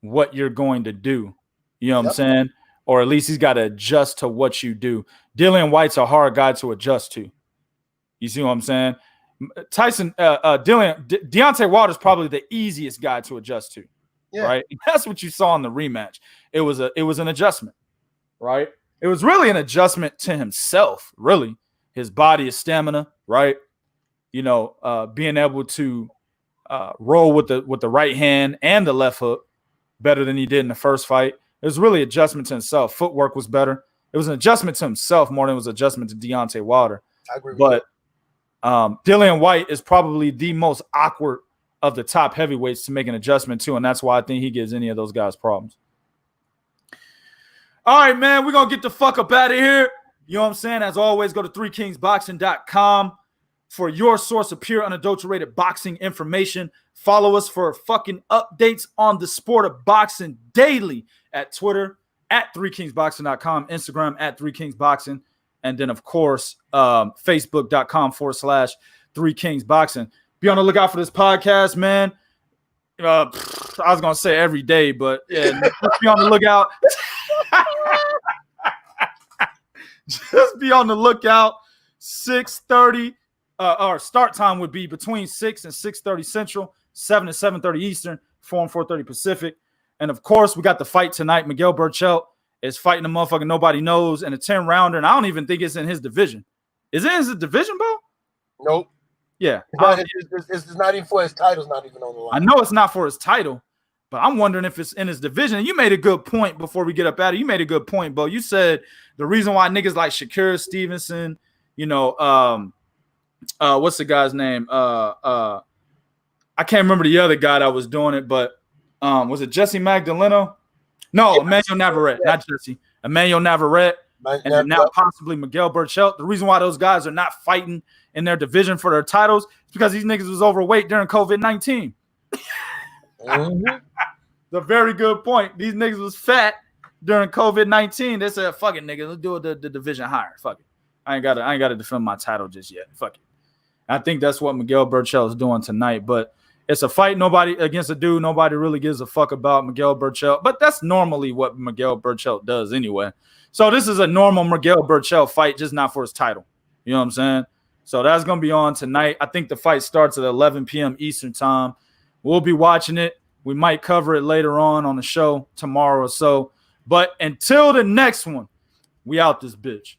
what you're going to do. You know what I'm saying? Or at least he's got to adjust to what you do. Dylan White's a hard guy to adjust to. You see what I'm saying? Deontay Wilder's probably the easiest guy to adjust to. Yeah. Right? And that's what you saw in the rematch. It was an adjustment, right? It was really an adjustment to himself, really. His body, his stamina, right? You know, being able to roll with the right hand and the left hook, better than he did in the first fight. It was really adjustment to himself. Footwork was better. It was an adjustment to himself more than it was an adjustment to Deontay Wilder. I agree with But Dillian White is probably the most awkward of the top heavyweights to make an adjustment to, and that's why I think he gives any of those guys problems. All right, man, we're going to get the fuck up out of here. You know what I'm saying? As always, go to 3kingsboxing.com for your source of pure, unadulterated boxing information. Follow us for fucking updates on the sport of boxing daily at Twitter, at 3kingsboxing.com, Instagram at 3kingsboxing, and then, of course, facebook.com/3kingsboxing. Be on the lookout for this podcast, man. I was going to say every day, but yeah, just be on the lookout. Just be on the lookout. 6:30, our start time would be between 6 and 6:30 Central, 7 and 7:30 Eastern, 4 and 4:30 Pacific. And of course, we got the fight tonight. Miguel Berchelt is fighting a motherfucker nobody knows in a 10-rounder, and I don't even think it's in his division. Is it in his division, bro? Nope. Yeah. It's not even for his title's not even on the line. I know it's not for his title, but I'm wondering if it's in his division. And you made a good point before we get up out of it. You made a good point, Bo. You said the reason why niggas like Shakur Stevenson, you know, what's the guy's name? I can't remember the other guy that was doing it, but was it Jesse Magdaleno? No, Emmanuel Navarrete, not Jesse. Emmanuel Navarrete, and then now possibly Miguel Berchelt. The reason why those guys are not fighting in their division for their titles is because these niggas was overweight during COVID-19. Mm-hmm. The very good point. These niggas was fat during COVID-19. They said, "Fuck it, nigga, let's do the division higher. Fuck it. I ain't gotta defend my title just yet. Fuck it." I think that's what Miguel Berchelt is doing tonight. But it's a fight against a dude nobody really gives a fuck about, Miguel Berchelt. But that's normally what Miguel Berchelt does anyway. So this is a normal Miguel Berchelt fight, just not for his title. You know what I'm saying? So that's gonna be on tonight. I think the fight starts at 11 p.m. Eastern time. We'll be watching it. We might cover it later on the show tomorrow or so. But until the next one, we out this bitch.